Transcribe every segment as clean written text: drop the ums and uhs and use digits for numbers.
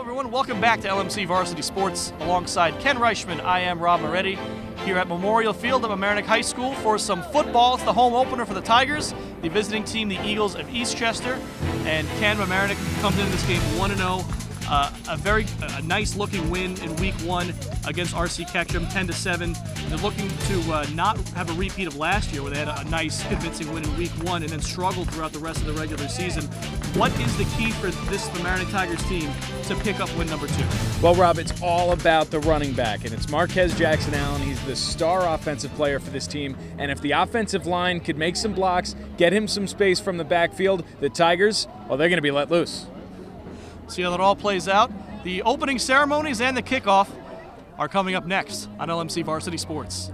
everyone. Welcome back to LMC Varsity Sports. Alongside Ken Reichman, I am Rob Moretti here at Memorial Field at Mamaroneck High School for some football. It's the home opener for the Tigers, the visiting team, the Eagles of Eastchester. And Ken, Mamaroneck comes into this game 1-0. A nice looking win in week 1 against RC Ketchum, 10-7. They're looking to not have a repeat of last year where they had a nice convincing win in week 1 and then struggled throughout the rest of the regular season. What is the key for this Mamaroneck Tigers team to pick up win number 2? Well, Rob, it's all about the running back, and it's Marquez Jackson-Allen. He's the star offensive player for this team, and if the offensive line could make some blocks, get him some space from the backfield, the Tigers, well, they're going to be let loose. See how that all plays out. The opening ceremonies and the kickoff are coming up next on LMC Varsity Sports.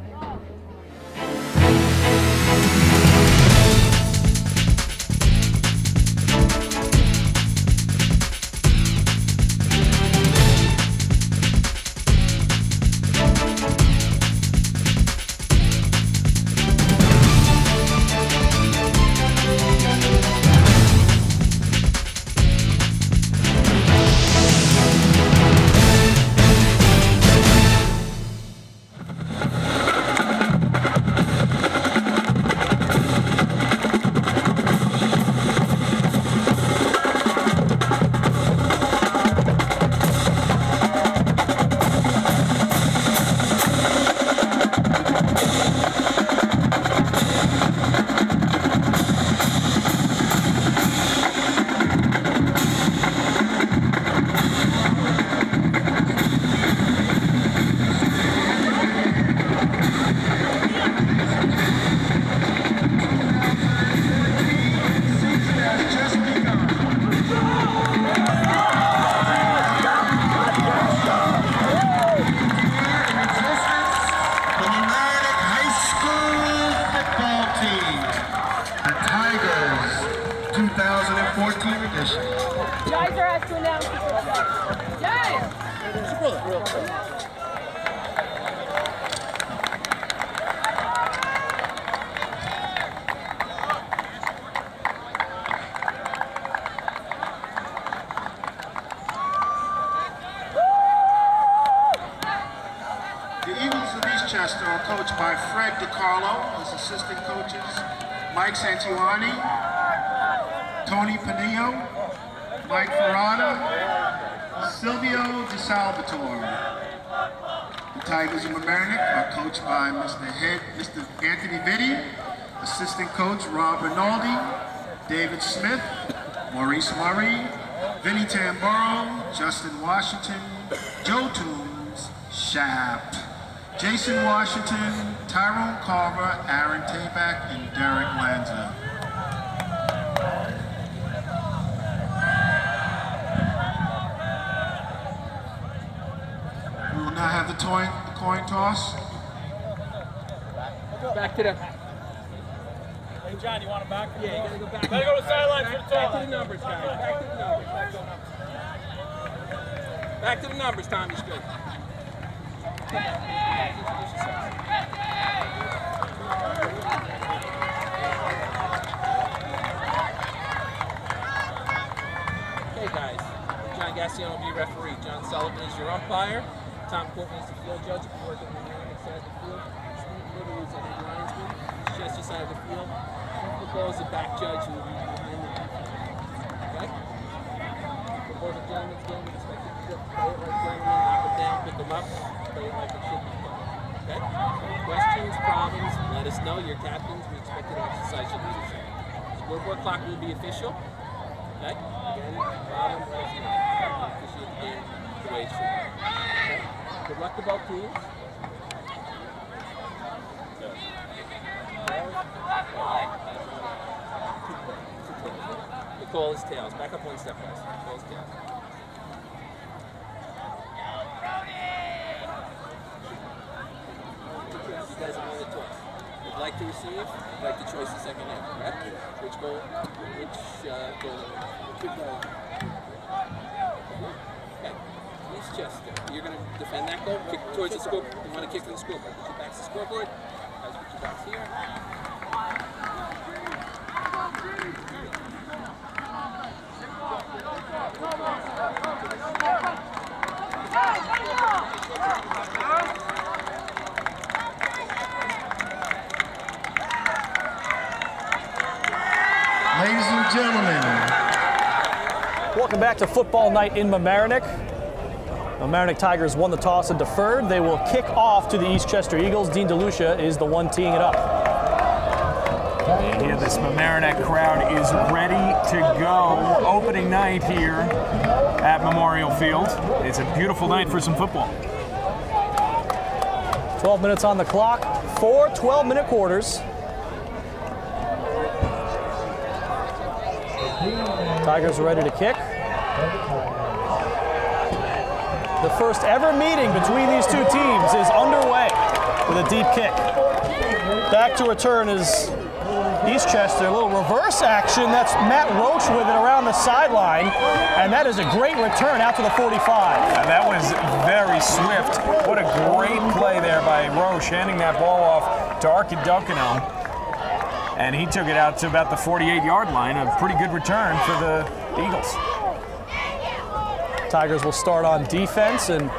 Guys are asked to announce the Guys! The Eagles of Eastchester are coached by Fred DiCarlo, his assistant coaches, Mike Santuani, Tony Panillo, Mike Ferrata, Silvio DeSalvatore. The Tigers of Mamaroneck are coached by Mr. Anthony Vitti, assistant coach Rob Rinaldi, David Smith, Maurice Murray, Vinny Tamburo, Justin Washington, Joe Toombs, Shap, Jason Washington, Tyrone Carver, Aaron Tabak, and Derek Lanza. We will now have the coin toss. Back to the... Hey John, you want him back? Yeah, you gotta go back. Gotta go to the sideline for the Back toss. to the numbers, guys. Back to the numbers. Back to the numbers, Tommy Straight. Okay, guys. John Gassion will be your referee. John Sullivan is your umpire. Tom Courtney is the field judge. If you work on the Mamaroneck side of the field. Steve Little is on the linesman. Chester side of the field. Football is the back judge who will be behind the net. Okay? Before the gentleman's game, we expect you to play it like gentlemen, knock it down, pick them up, play it like it should be done. Okay? Questions, problems, let us know. You're captains. We expect you to exercise your leadership. Scoreboard clock will be official. Okay? Again, Robin, let us know. Officiate the game the way it should be. Okay? Good luck to both teams. The call is tails. Back up one step, guys. The call is tails. You guys are on the toss. Would like to receive, would like to choice the second half, correct? Which goal? Okay. Eastchester. You're going to defend that goal, kick towards the scoreboard. You want to kick to the scoreboard. Put your backs to the scoreboard. Guys, put your backs here. Welcome back to football night in Mamaroneck. Mamaroneck Tigers won the toss and deferred. They will kick off to the Eastchester Eagles. Dean DeLucia is the one teeing it up. And here this Mamaroneck crowd is ready to go. Opening night here at Memorial Field. It's a beautiful night for some football. 12 minutes on the clock, 4 12-minute quarters. Tigers are ready to kick. The first ever meeting between these two teams is underway with a deep kick. Back to return is Eastchester. A little reverse action. That's Matt Roach with it around the sideline. And that is a great return out to the 45. And that was very swift. What a great play there by Roche, handing that ball off to Archiducano. And he took it out to about the 48-yard line. A pretty good return for the Eagles. Tigers will start on defense, and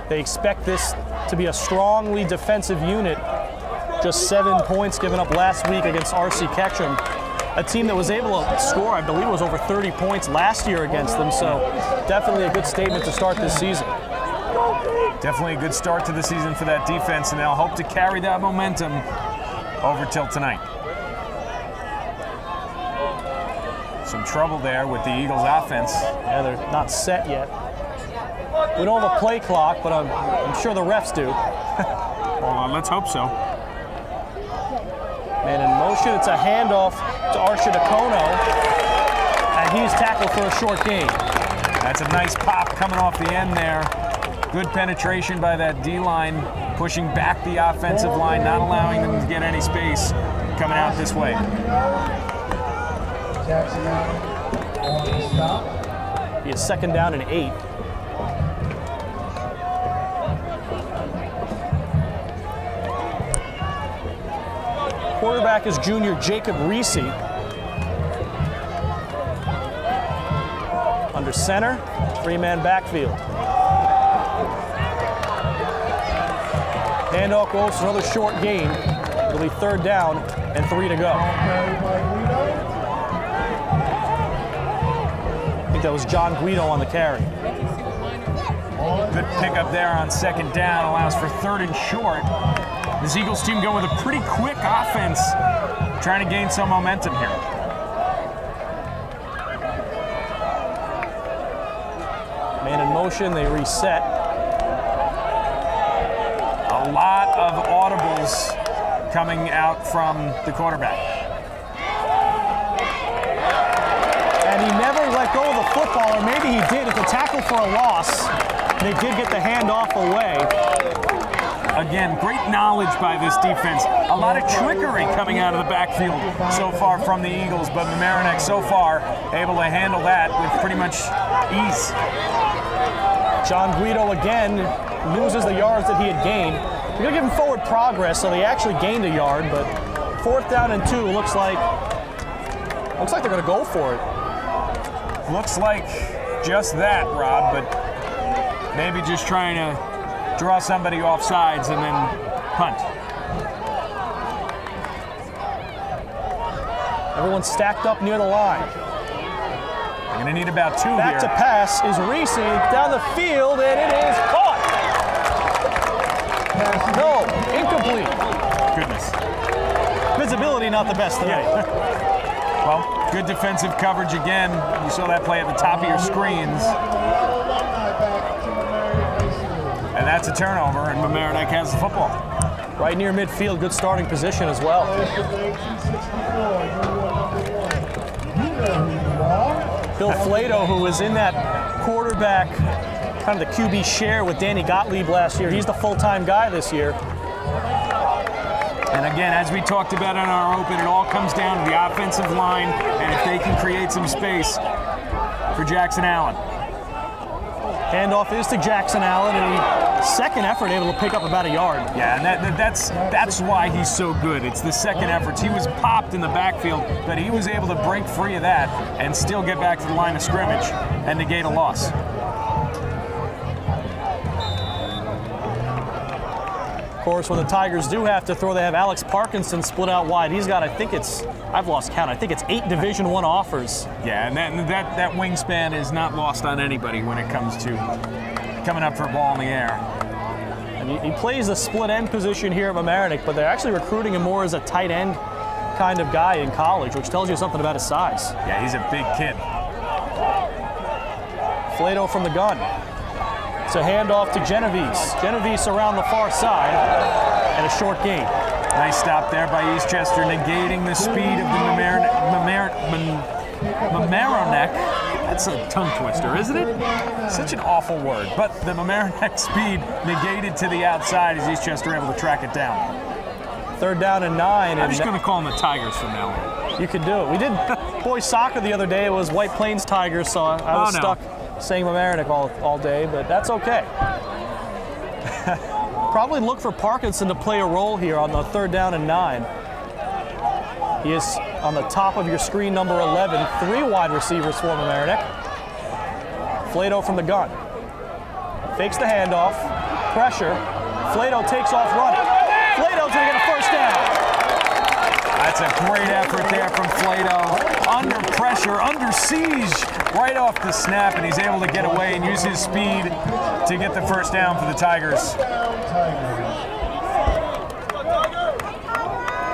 they expect this to be a strongly defensive unit. Just 7 points given up last week against R.C. Ketchum, a team that was able to score, I believe it was over 30 points last year against them, so definitely a good statement to start this season. Definitely a good start to the season for that defense, and they'll hope to carry that momentum over till tonight. Some trouble there with the Eagles offense. Yeah, they're not set yet. We don't have a play clock, but I'm sure the refs do. Well, let's hope so. Man in motion, it's a handoff to Archiducano, and he's tackled for a short gain. That's a nice pop coming off the end there. Good penetration by that D-line, pushing back the offensive line, not allowing them to get any space coming out this way. He is second down and 8. Quarterback is junior Jacob Reese. Under center, 3-man backfield. Handoff goes for another short gain. It'll be 3rd down and 3 to go. That was John Guido on the carry. Good pickup there on 2nd down, allows for 3rd and short. This Eagles team going with a pretty quick offense, trying to gain some momentum here. Man in motion, they reset. A lot of audibles coming out from the quarterback. And he never let go of the football, or maybe he did. It's a tackle for a loss. They did get the handoff away. Again, great knowledge by this defense. A lot of trickery coming out of the backfield so far from the Eagles, but Mamaroneck so far able to handle that with pretty much ease. John Guido again loses the yards that he had gained. We're going to give him forward progress, so they actually gained a yard, but 4th down and 2 looks like they're going to go for it. Looks like just that, Rob, but maybe just trying to draw somebody off sides and then punt. Everyone's stacked up near the line. They're going to need about 2 Back here. to pass is Reese down the field, and it is caught. No, incomplete. Goodness. Visibility not the best today. Well, good defensive coverage again. You saw that play at the top of your screens. And that's a turnover, and Mamaroneck has the football. Right near midfield, good starting position as well. Phil Flato, who was in that quarterback, kind of the QB share with Danny Gottlieb last year, he's the full-time guy this year. And again, as we talked about in our open, it all comes down to the offensive line, and if they can create some space for Jackson Allen. Handoff is to Jackson Allen, and second effort able to pick up about a yard. Yeah, and that's why he's so good. It's the second efforts. He was popped in the backfield, but he was able to break free of that and still get back to the line of scrimmage and negate a loss. Of course, when the Tigers do have to throw, they have Alex Parkinson split out wide. He's got, I think it's, I've lost count, I think it's 8 Division I offers. Yeah, and that wingspan is not lost on anybody when it comes to coming up for a ball in the air. And he plays a split end position here at Mamaroneck, but they're actually recruiting him more as a tight end kind of guy in college, which tells you something about his size. Yeah, he's a big kid. Flato from the gun. It's a handoff to Genovese. Genovese around the far side and a short gain. Nice stop there by Eastchester, negating the speed of the Mamaroneck. That's a tongue twister, isn't it? Such an awful word. But the Mamaroneck speed negated to the outside as Eastchester able to track it down. 3rd down and 9. I'm just going to call them the Tigers from now on. You could do it. We did boys soccer the other day. It was White Plains Tigers, so I was stuck saying Mamaroneck all day, but that's okay. Probably look for Parkinson to play a role here on the 3rd down and 9. He is on the top of your screen, number 11. 3 wide receivers for Mamaroneck. Flato from the gun. Fakes the handoff. Pressure. Flato takes off running. Flato's going to get a 1st down. That's a great effort there from Flato. Under pressure, under siege, right off the snap, and he's able to get away and use his speed to get the 1st down for the Tigers.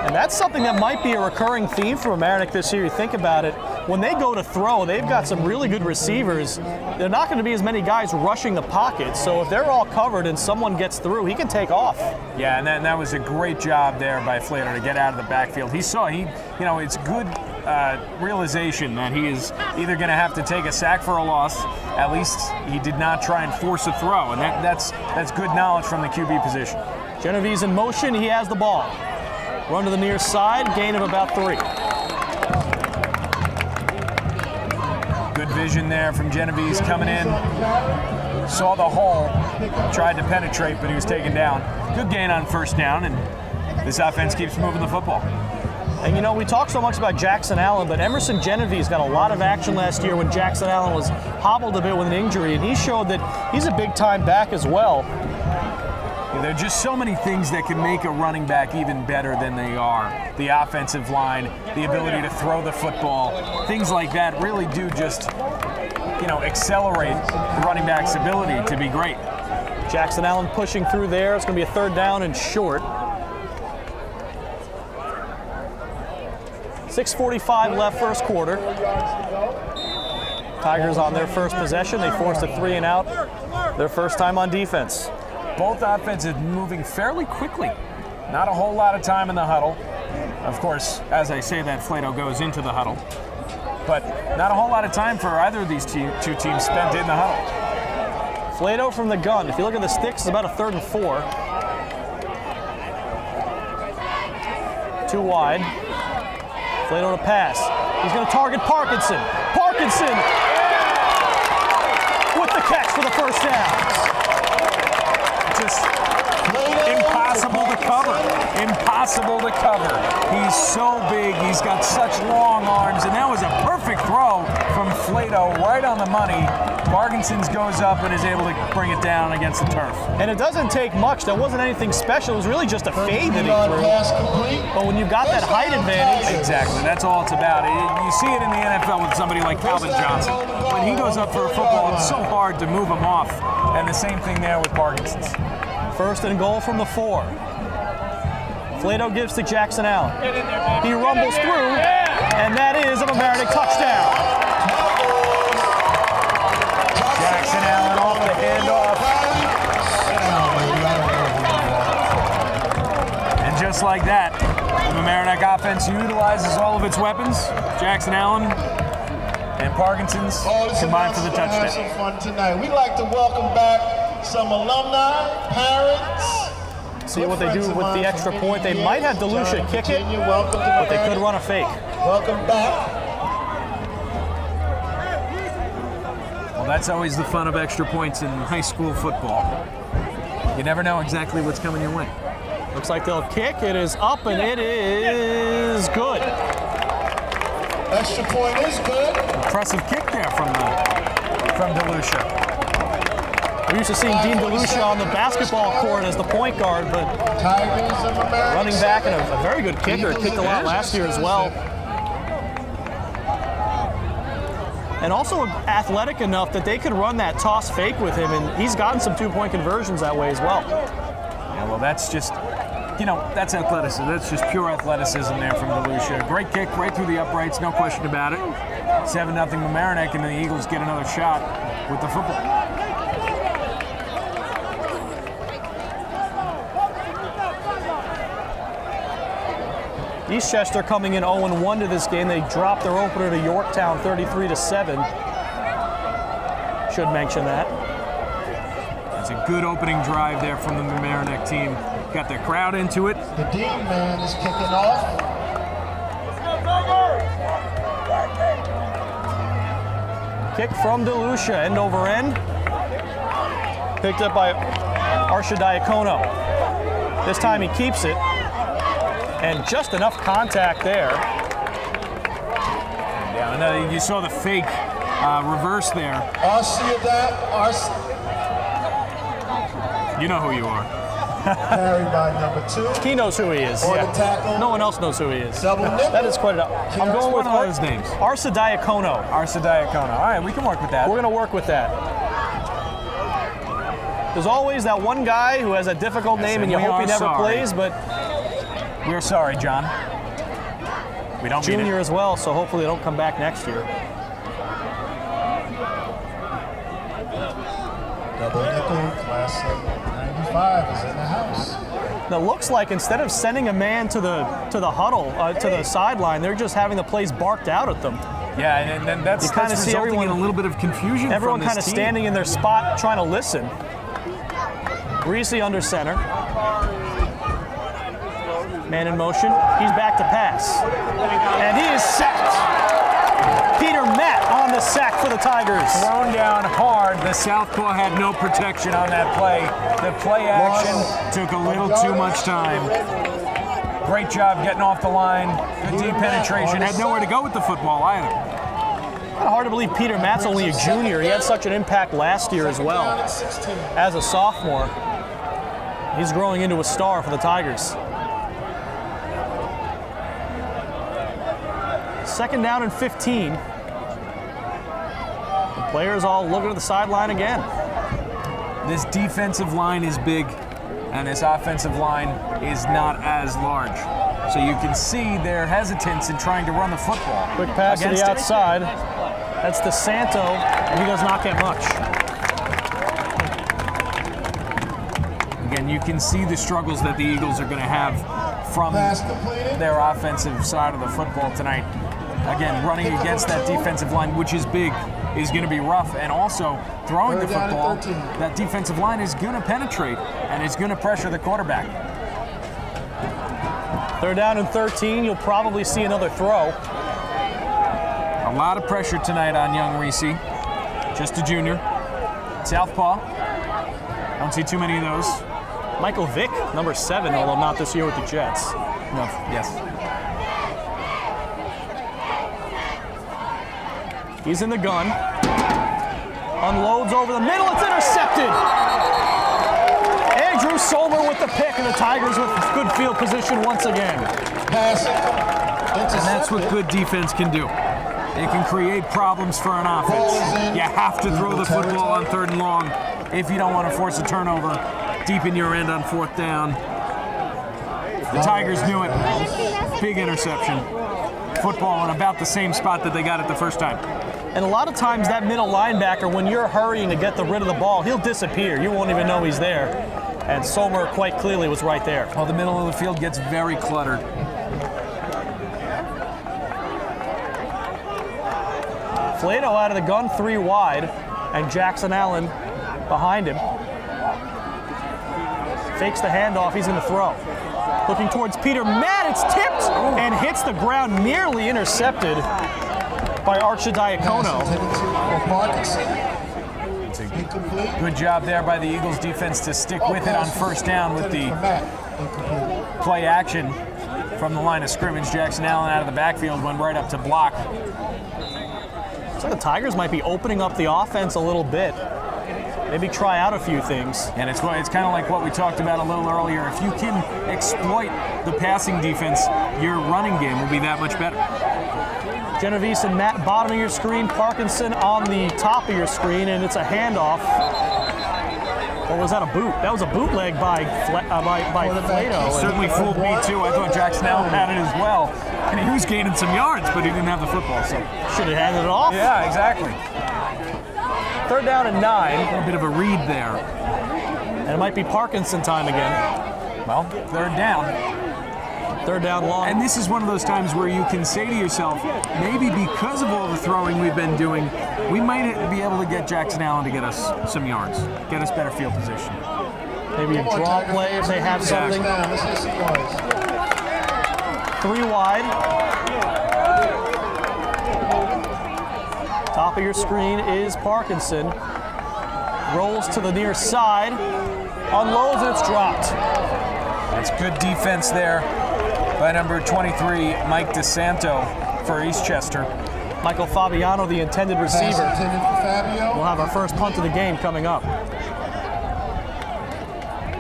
And that's something that might be a recurring theme for Mamaroneck this year. You think about it. When they go to throw, they've got some really good receivers. They're not going to be as many guys rushing the pocket, so if they're all covered and someone gets through, he can take off. Yeah, and that was a great job there by Flato to get out of the backfield. It's good realization that he is either going to have to take a sack for a loss. At least he did not try and force a throw, and that's good knowledge from the QB position. Genovese in motion, he has the ball. Run to the near side, gain of about 3. Good vision there from Genovese coming in. Saw the hole, tried to penetrate, but he was taken down. Good gain on 1st down, and this offense keeps moving the football. And you know, we talk so much about Jackson Allen, but Emerson Genovese got a lot of action last year when Jackson Allen was hobbled a bit with an injury, and he showed that he's a big-time back as well. There are just so many things that can make a running back even better than they are. The offensive line, the ability to throw the football, things like that really do just, accelerate the running back's ability to be great. Jackson Allen pushing through there. It's going to be a 3rd down and short. 6:45 left 1st quarter. Tigers on their 1st possession. They forced a 3 and out. Their 1st time on defense. Both offenses moving fairly quickly. Not a whole lot of time in the huddle. Of course, as I say that, Flato goes into the huddle. But not a whole lot of time for either of these two teams spent in the huddle. Flato from the gun. If you look at the sticks, it's about a 3rd and 4. 2 wide. Flato to pass. He's going to target Parkinson. Parkinson with the catch for the 1st down. Just impossible to cover. Impossible to cover. He's so big. He's got such long arms, and that was a perfect throw from Flato, right on the money. Parkinson goes up and is able to bring it down against the turf. And it doesn't take much. That wasn't anything special. It was really just a fade that he threw. But when you've got that height advantage. Exactly. That's all it's about. You see it in the NFL with somebody like Calvin Johnson. When he goes up for a football, it's so hard to move him off. And the same thing there with Parkinson's. 1st and goal from the 4. Flato gives to Jackson Allen. He rumbles through, and that is a Mamaroneck touchdown. Jackson Allen off the handoff. And just like that, the Mamaroneck offense utilizes all of its weapons. Jackson Allen and Parkinson's combined for the touchdown. Some fun tonight. We'd like to welcome back some alumni, parents. See what they do with the extra point. They might have DeLucia kick it, but they could run a fake. Welcome back. Well, that's always the fun of extra points in high school football. You never know exactly what's coming your way. Looks like they'll kick. It is up, and it is good. Extra point is good. Impressive kick there from DeLucia. We're used to seeing Dean DeLucia on the basketball court as the point guard, but running back and a very good kicker. Kicked a lot last year as well. And also athletic enough that they could run that toss fake with him, and he's gotten some two-point conversions that way as well. Yeah, well, that's just, you know, that's athleticism. That's just pure athleticism there from DeLucia. Great kick right through the uprights, no question about it. 7-0 Mamaroneck, and then the Eagles get another shot with the football. Eastchester coming in 0-1 to this game. They dropped their opener to Yorktown 33-7. Should mention that. That's a good opening drive there from the Mamaroneck team. Got their crowd into it. The Dean man is kicking off. Kick from DeLucia, end over end. Picked up by Arcidiacono. This time he keeps it. And just enough contact there. Yeah, you saw the fake reverse there. You know who you are. Carried by number 2. He knows who he is. Yeah. Tackle. No one else knows who he is. Double nickel. That is quite enough. I'm going with one of those names. Arcidiacono. Arcidiacono. All right, we can work with that. We're going to work with that. There's always that one guy who has a difficult name and you hope he never plays, but we're sorry, John. We don't mean it. Junior as well, so hopefully they don't come back next year. Double nickel, class of 95 is in the house. Now, it looks like instead of sending a man to the huddle, to the sideline, they're just having the plays barked out at them. Yeah, and then that's kind of see everyone in a little bit of confusion. Everyone kind of standing in their spot trying to listen. Reese under center. Man in motion. He's back to pass. And he is sacked. Peter Matt on the sack for the Tigers. Thrown down hard. The southpaw had no protection on that play. The play action took a little too much time. Great job getting off the line. Good deep penetration. Had nowhere to go with the football either. Kind of hard to believe Peter Matt's only a junior. He had such an impact last year as well. As a sophomore, he's growing into a star for the Tigers. 2nd down and 15. The players all looking at the sideline again. This defensive line is big, and this offensive line is not as large. So you can see their hesitance in trying to run the football. Quick pass to the outside. That's DeSanto, and he does not get much. Again, you can see the struggles that the Eagles are going to have from their offensive side of the football tonight. Again, running against that defensive line, which is big, is going to be rough. And also, throwing the football, that defensive line is going to penetrate, and it's going to pressure the quarterback. 3rd down and 13. You'll probably see another throw. A lot of pressure tonight on young Reese. Just a junior. Southpaw. Don't see too many of those. Michael Vick, number 7, although not this year with the Jets. No, yes. He's in the gun. Unloads over the middle. It's intercepted. Andrew Somer with the pick, and the Tigers with good field position once again. And that's what good defense can do. It can create problems for an offense. You have to throw the football on 3rd and long if you don't want to force a turnover deep in your end on 4th down. The Tigers knew it. Big interception. Football in about the same spot that they got it the first time. And a lot of times that middle linebacker, when you're hurrying to get rid of the ball, he'll disappear. You won't even know he's there. And Somer quite clearly was right there. Well, the middle of the field gets very cluttered. Flato out of the gun, 3 wide, and Jackson Allen behind him. Fakes the handoff, he's going to throw. Looking towards Peter Matt, it's tipped and hits the ground, nearly intercepted by Arcidiacono. Good job there by the Eagles defense to stick with it on 1st down with the play action from the line of scrimmage. Jackson Allen out of the backfield went right up to block. So the Tigers might be opening up the offense a little bit. maybe try out a few things. And it's kind of like what we talked about a little earlier. If you can exploit the passing defense, your running game will be that much better. Genovese and Matt, bottom of your screen. Parkinson on the top of your screen, and it's a handoff. Or was that a boot? That was a bootleg by Flato. Certainly fooled me too. I thought Jackson Allen had it as well. And he was gaining some yards, but he didn't have the football, so. Should have handed it off. Yeah, exactly. 3rd down and 9. A little bit of a read there. And it might be Parkinson time again. Well, 3rd down. 3rd down long. And this is one of those times where you can say to yourself, maybe because of all the throwing we've been doing, we might be able to get Jackson Allen to get us some yards, get us better field position. Maybe a draw play if they have something. 3 wide. Top of your screen is Parkinson. Rolls to the near side. Unloads and it's dropped. That's good defense there by number 23, Mike DeSanto for Eastchester. Michael Fabiano, the intended receiver. We'll have our first punt of the game coming up.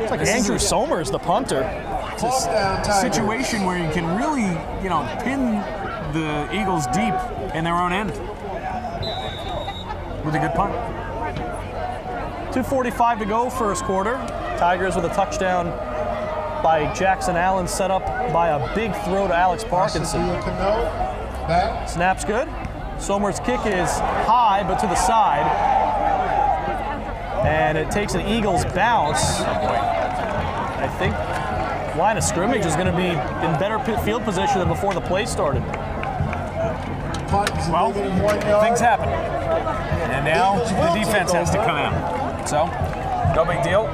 It's like Andrew Somers, the punter. It's a situation where you can really, pin the Eagles deep in their own end with a good punt. 2:45 to go, first quarter. Tigers with a touchdown by Jackson Allen, set up by a big throw to Alex Parkinson. Snap's good. Somers' kick is high, but to the side. And it takes an Eagles bounce. I think line of scrimmage is going to be in better field position than before the play started. Well, things happen. And now the defense has to come out. So, no big deal.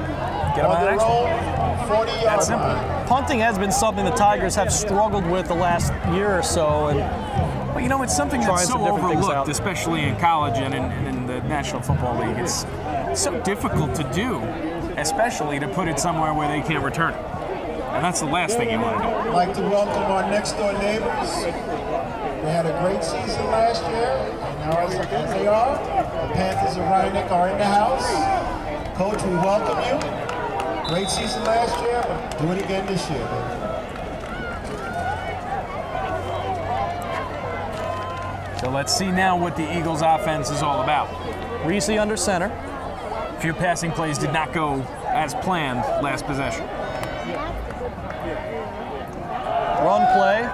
Get them on the next one. That's simple. Punting has been something the Tigers have struggled with the last year or so. And well, it's something that's so overlooked, especially in college and in the National Football League. It's so difficult to do, especially to put it somewhere where they can't return it. And that's the last thing you want to do. I'd like to welcome our next door neighbors. They had a great season last year, and now as they are, the Panthers of Mamaroneck are in the house. Coach, we welcome you. Great season last year, but do it again this year. So let's see now what the Eagles offense is all about. Reese under center. A few passing plays did not go as planned last possession. Run play,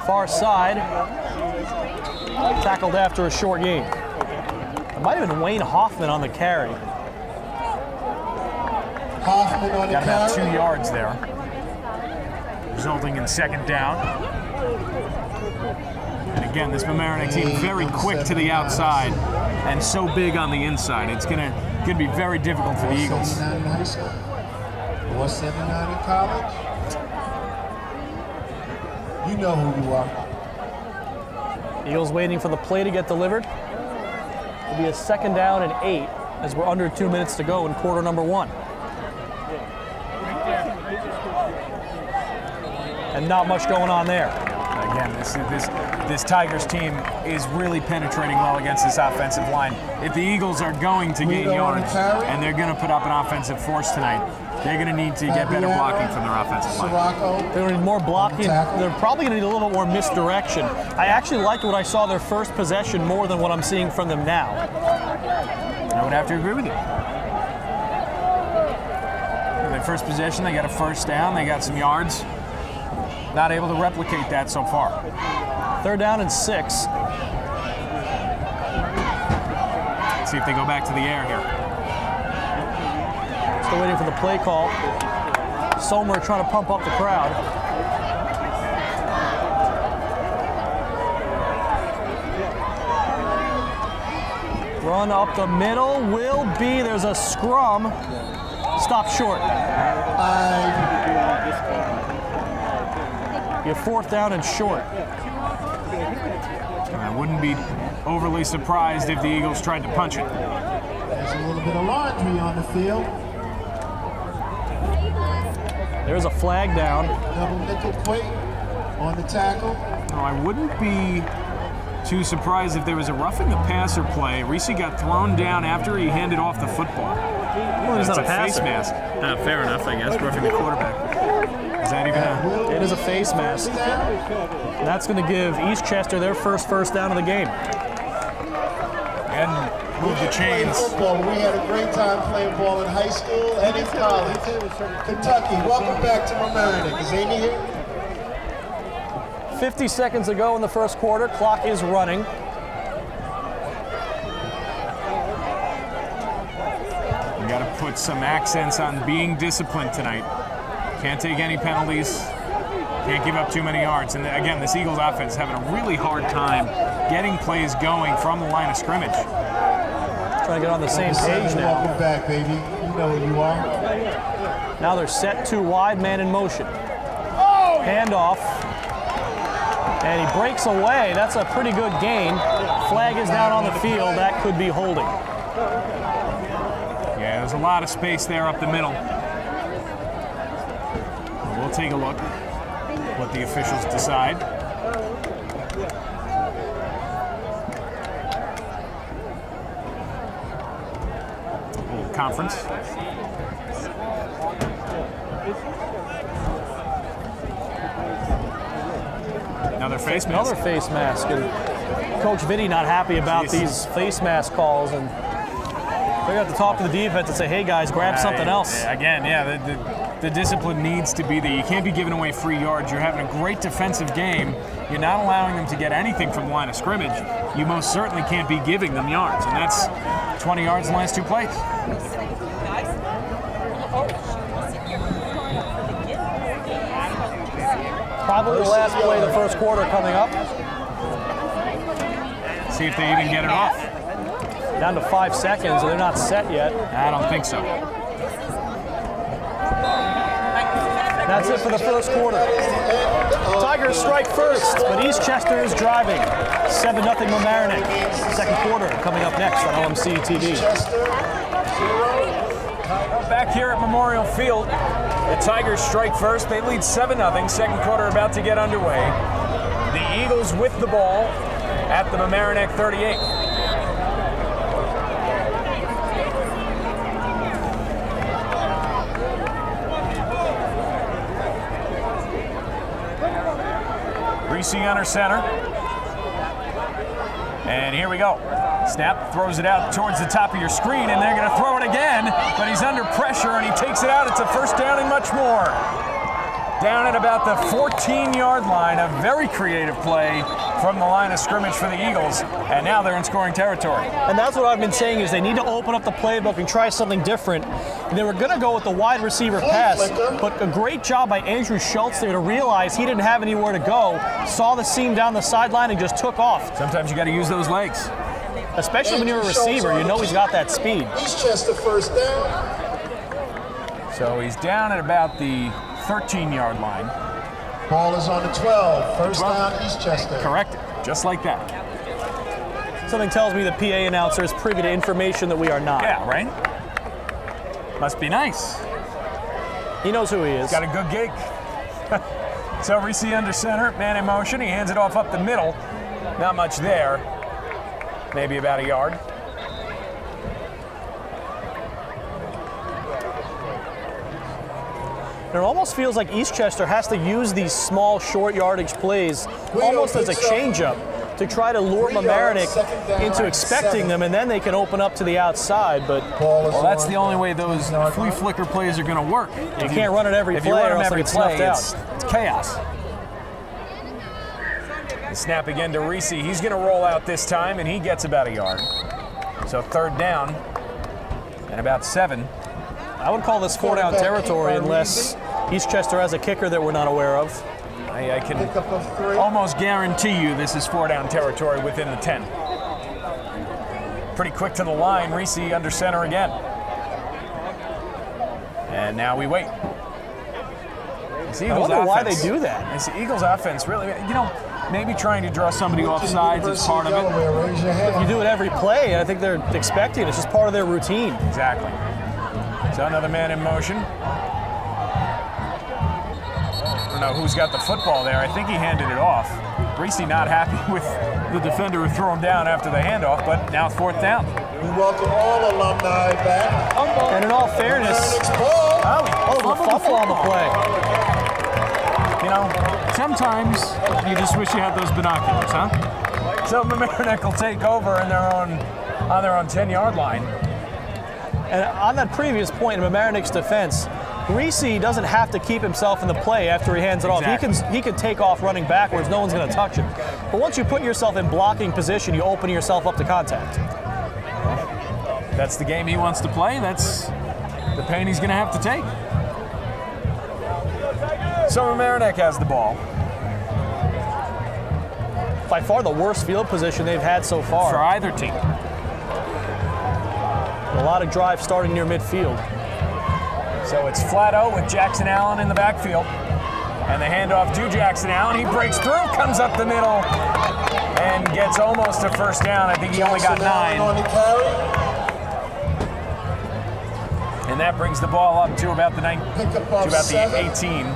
far side. Tackled after a short gain. It might have been Wayne Hoffman on the carry. Hoffman on the Got about carry. 2 yards there, resulting in 2nd down. And again, this Mamaroneck team very quick to the outside and so big on the inside. It's gonna be very difficult for the Eagles. 479 in high school, 479 in college. You know who you are. Eagles waiting for the play to get delivered. It'll be a 2nd down and 8 as we're under 2 minutes to go in quarter number 1. And not much going on there. Again, this Tigers team is really penetrating well against this offensive line. If the Eagles are going to gain yards and they're going to put up an offensive force tonight, they're going to need to get better blocking from their offensive line. They're going to need more blocking. They're probably going to need a little bit more misdirection. I actually like what I saw their first possession more than what I'm seeing from them now. I would have to agree with you. Their first possession, they got a 1st down, they got some yards. Not able to replicate that so far. 3rd down and 6. Let's see if they go back to the air here. Still waiting for the play call. Sommer trying to pump up the crowd. Run up the middle will be, there's a scrum. Stop short. You're 4th down and short. I wouldn't be overly surprised if the Eagles tried to punch it. There's a little bit of laundry on the field. There's a flag down. Double nickel quick on the tackle. No, I wouldn't be too surprised if there was a roughing the passer play. Reese got thrown down after he handed off the football. Well, he's not a face passer. mask. Fair enough, I guess. Roughing the quarterback. Is that even a... It is a face mask. That's going to give Eastchester their first down of the game. And move the chains. Football. We had a great time playing ball in high school and in college. Kentucky, welcome back to Mamaroneck. Is Amy here? 50 seconds to go in the first quarter. Clock is running. You got to put some accents on being disciplined tonight. Can't take any penalties. Can't give up too many yards. And again, this Eagles offense is having a really hard time getting plays going from the line of scrimmage. Trying to get on the same page now. Welcome back, baby. You know who you are. Now they're set too wide, man in motion. Handoff. And he breaks away. That's a pretty good gain. Flag is down on the field. That could be holding. Yeah, there's a lot of space there up the middle. We'll take a look what the officials decide. A little conference. Another face mask. Another face mask. And Coach Vinny not happy about these face mask calls. And they're going to have to talk to the defense and say, hey, guys, grab something else. Again, yeah, the discipline needs to be there. You can't be giving away free yards. You're having a great defensive game. You're not allowing them to get anything from the line of scrimmage. You most certainly can't be giving them yards. And that's 20 yards in the last two plays. Probably the last play of the first quarter coming up. See if they even get it off. Down to 5 seconds, and they're not set yet. I don't think so. That's it for the first quarter. Tigers strike first, but Eastchester is driving. 7-0 Mamaroneck. Second quarter coming up next on LMC TV. Back here at Memorial Field, the Tigers strike first. They lead 7-0. Second quarter about to get underway. The Eagles with the ball at the Mamaroneck 38. Reese under center. And here we go. Snap, throws it out towards the top of your screen, and they're going to throw it again, but he's under pressure, and he takes it out. It's a first down and much more. Down at about the 14-yard line, a very creative play from the line of scrimmage for the Eagles, and now they're in scoring territory. And that's what I've been saying is they need to open up the playbook and try something different. They were going to go with the wide receiver pass, but a great job by Andrew Schultz there to realize he didn't have anywhere to go, saw the seam down the sideline, and just took off. Sometimes you got to use those legs. Especially when you're a receiver, you know he's got that speed. Eastchester first down. So he's down at about the 13-yard line. Ball is on the 12. First down, Eastchester. Correct. Just like that. Something tells me the PA announcer is privy to information that we are not. Yeah, right? Must be nice. He knows who he is. Got a good gig. So Reese under center, man in motion. He hands it off up the middle. Not much there. Maybe about a yard. It almost feels like Eastchester has to use these small, short yardage plays almost as a changeup to try to lure Mamaroneck into expecting them, and then they can open up to the outside. But well, that's the only way those flea flicker plays are going to work. You can't run it every play, or else it gets snuffed out. It's chaos. The snap again to Reese. He's going to roll out this time, and he gets about a yard. So third down and about 7. I would call this 4-down territory unless Eastchester has a kicker that we're not aware of. I can almost guarantee you this is 4-down territory within the 10. Pretty quick to the line. Reese under center again. And now we wait. I wonder why they do that. It's the Eagles offense, really. You know, maybe trying to draw somebody off sides is part of it. You do it every play, I think they're expecting it. It's just part of their routine. Exactly. So another man in motion. I don't know who's got the football there. I think he handed it off. Reese not happy with the defender who threw him down after the handoff, but now it's 4th down. We welcome all alumni back. And in all fairness, the fumble on the play. You know, sometimes you just wish you had those binoculars, huh? So Mamaroneck will take over on their own 10-yard line. And on that previous point in Mamaroneck's defense, Reese doesn't have to keep himself in the play after he hands it off. He can take off running backwards. No one's going to touch him. But once you put yourself in blocking position, you open yourself up to contact. That's the game he wants to play. That's the pain he's going to have to take. So Mamaroneck has the ball. By far the worst field position they've had so far. For either team. A lot of drives starting near midfield. So it's Flatto with Jackson Allen in the backfield. And the handoff to Jackson Allen. He breaks through, comes up the middle, and gets almost a first down. I think he only got 9. And that brings the ball up to about the 18.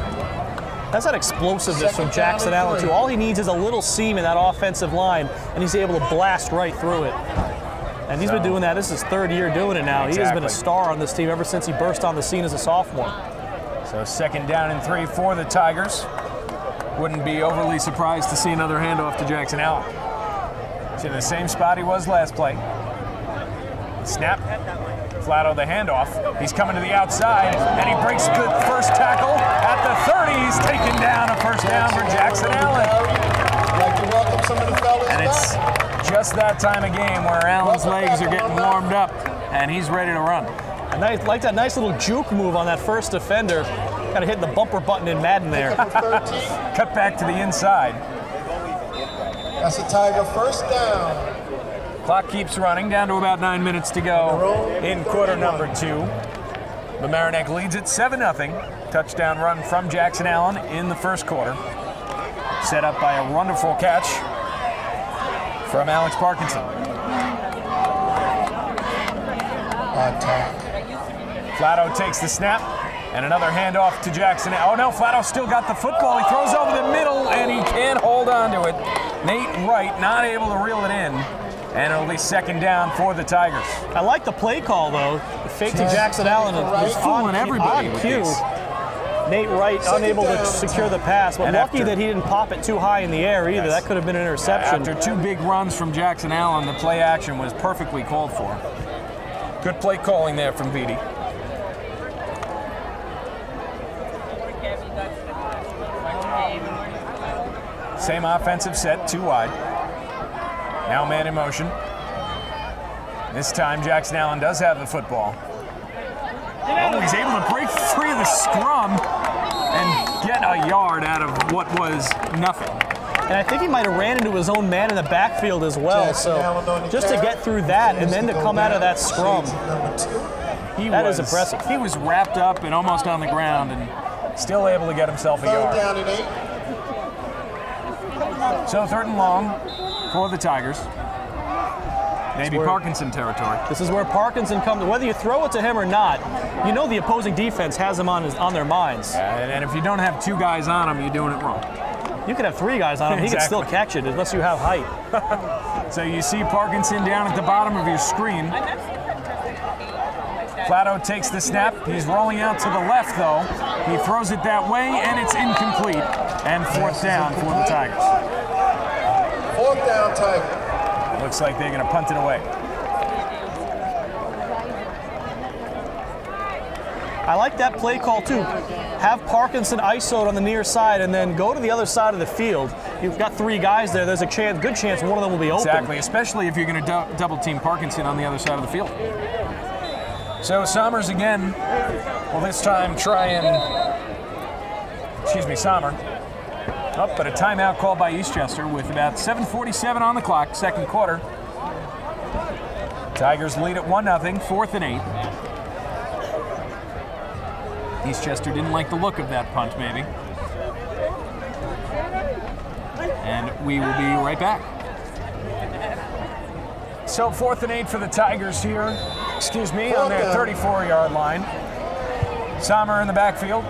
That's that explosiveness from Jackson Allen, too. All he needs is a little seam in that offensive line, and he's able to blast right through it. And he's been doing that. This is his 3rd year doing it now. Exactly. He has been a star on this team ever since he burst on the scene as a sophomore. So 2nd down and 3 for the Tigers. Wouldn't be overly surprised to see another handoff to Jackson Allen. He's in the same spot he was last play. Snap. Flatto the handoff. He's coming to the outside, and he breaks the first tackle at the 30. He's taken down a first down for Jackson Allen. Like to welcome some of the fellas. And it's just that time of game where Allen's legs are getting warmed up, and he's ready to run. And I like that nice little juke move on that first defender. Kind of hitting the bumper button in Madden there. Cut back to the inside. That's a Tiger first down. Clock keeps running, down to about 9 minutes to go in quarter number 2. Mamaroneck leads it 7-0. Touchdown run from Jackson Allen in the first quarter. Set up by a wonderful catch from Alex Parkinson. Flatto takes the snap, and another handoff to Jackson. Oh no, Flatto still got the football. He throws over the middle, and he can't hold on to it. Nate Wright not able to reel it in. And it'll be 2nd down for the Tigers. I like the play call, though. The fake to Jackson Allen was fooling everybody on cue. Nate Wright unable to secure the pass, but lucky that he didn't pop it too high in the air either. That could have been an interception. After 2 big runs from Jackson Allen, the play action was perfectly called for. Good play calling there from Beatty. Same offensive set, 2 wide. Now man in motion. This time Jackson Allen does have the football. Oh, he's able to break free of the scrum and get a yard out of what was nothing. And I think he might have ran into his own man in the backfield as well. So just to get through that and then to come out of that scrum, that is impressive. He was wrapped up and almost on the ground and still able to get himself a yard. 3rd down and 8. So 3rd and long for the Tigers. Maybe Parkinson territory. This is where Parkinson comes. Whether you throw it to him or not, you know the opposing defense has him on their minds. And if you don't have 2 guys on him, you're doing it wrong. You could have 3 guys on him. He can still catch it unless you have height. So you see Parkinson down at the bottom of your screen. Flatto takes the snap. He's rolling out to the left, though. He throws it that way, and it's incomplete. And 4th down for the Tigers. 4th down, Tiger. Looks like they're going to punt it away. I like that play call, too. Have Parkinson ISO'd on the near side and then go to the other side of the field. You've got 3 guys there. There's a good chance one of them will be open. Exactly, especially if you're going to double team Parkinson on the other side of the field. So Somers again will this time try and, Sommer. Oh, but a timeout called by Eastchester with about 7:47 on the clock, 2nd quarter. Tigers lead at 1-0, 4th and 8. Eastchester didn't like the look of that punt, maybe. And we will be right back. So 4th and 8 for the Tigers here, on their 34-yard line. Sommer in the backfield.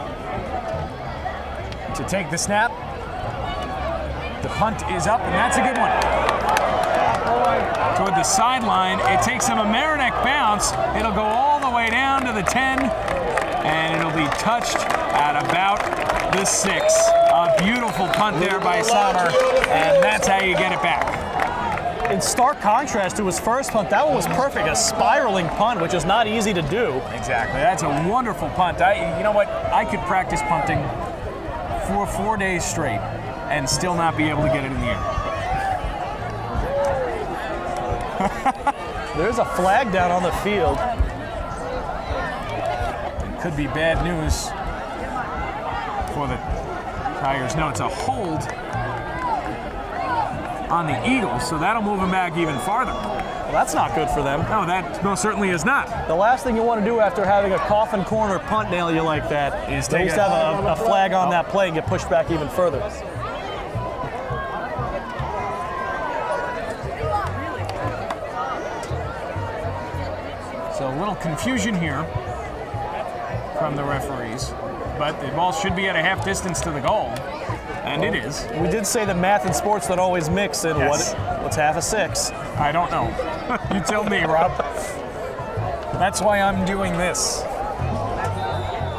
to take the snap. The punt is up, and that's a good one. Toward the sideline, it takes a Mamaroneck bounce. It'll go all the way down to the 10, and it'll be touched at about the 6. A beautiful punt there by Sommer, and that's how you get it back. In stark contrast to his first punt, that one was perfect, a spiraling punt, which is not easy to do. Exactly, that's a wonderful punt. You know what, I could practice punting for 4 days straight and still not be able to get it in the air. There's a flag down on the field. It could be bad news for the Tigers. No, it's a hold on the Eagles, so that'll move them back even farther. Well, that's not good for them. No, that most certainly is not. The last thing you want to do after having a coffin corner punt nail you like that is to have a flag on that play and get pushed back even further. So a little confusion here from the referees, but the ball should be at a half distance to the goal, and it is. We did say that math and sports don't always mix, and yes. what's half a 6? I don't know. You tell me, Rob. That's why I'm doing this.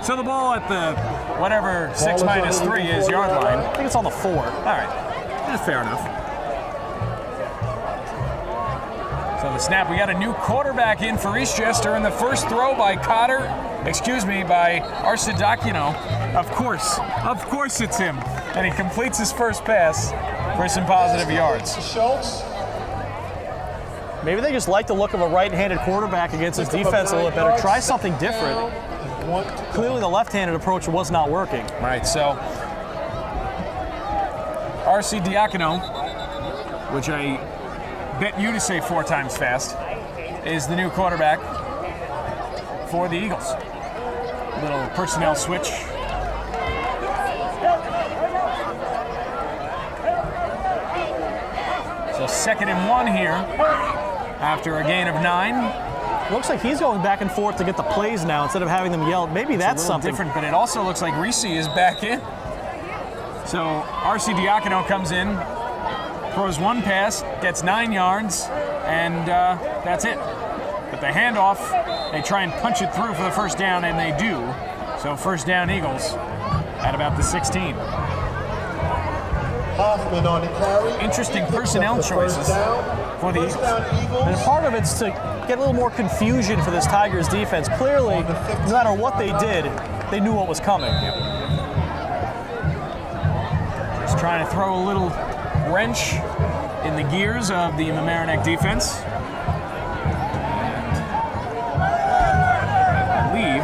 So the ball at the whatever 6 minus 3 is yard line. I think it's on the 4. All right, that's fair enough. So the snap, we got a new quarterback in for Eastchester, and the first throw by by Arsidakino. Of course it's him. And he completes his first pass for some positive yards. Maybe they just like the look of a right-handed quarterback against his defense a little bit better. Try something different. Clearly the left-handed approach was not working. Right, so Arsidakino, which I bet you to say 4 times fast, is the new quarterback for the Eagles. Little personnel switch. So 2nd and 1 here after a gain of 9. Looks like he's going back and forth to get the plays now instead of having them yelled. Maybe that's something different, but it also looks like Reese is back in. So Arsidakino comes in, throws 1 pass, gets 9 yards, and that's it. But the handoff, they try and punch it through for the first down, and they do. So first down Eagles at about the 16. Hoffman on the carry. Interesting personnel choices for the Eagles. And part of it's to get a little more confusion for this Tigers defense. Clearly, no matter what they did, they knew what was coming. Just trying to throw a little wrench in the gears of the Mamaroneck defense. And I believe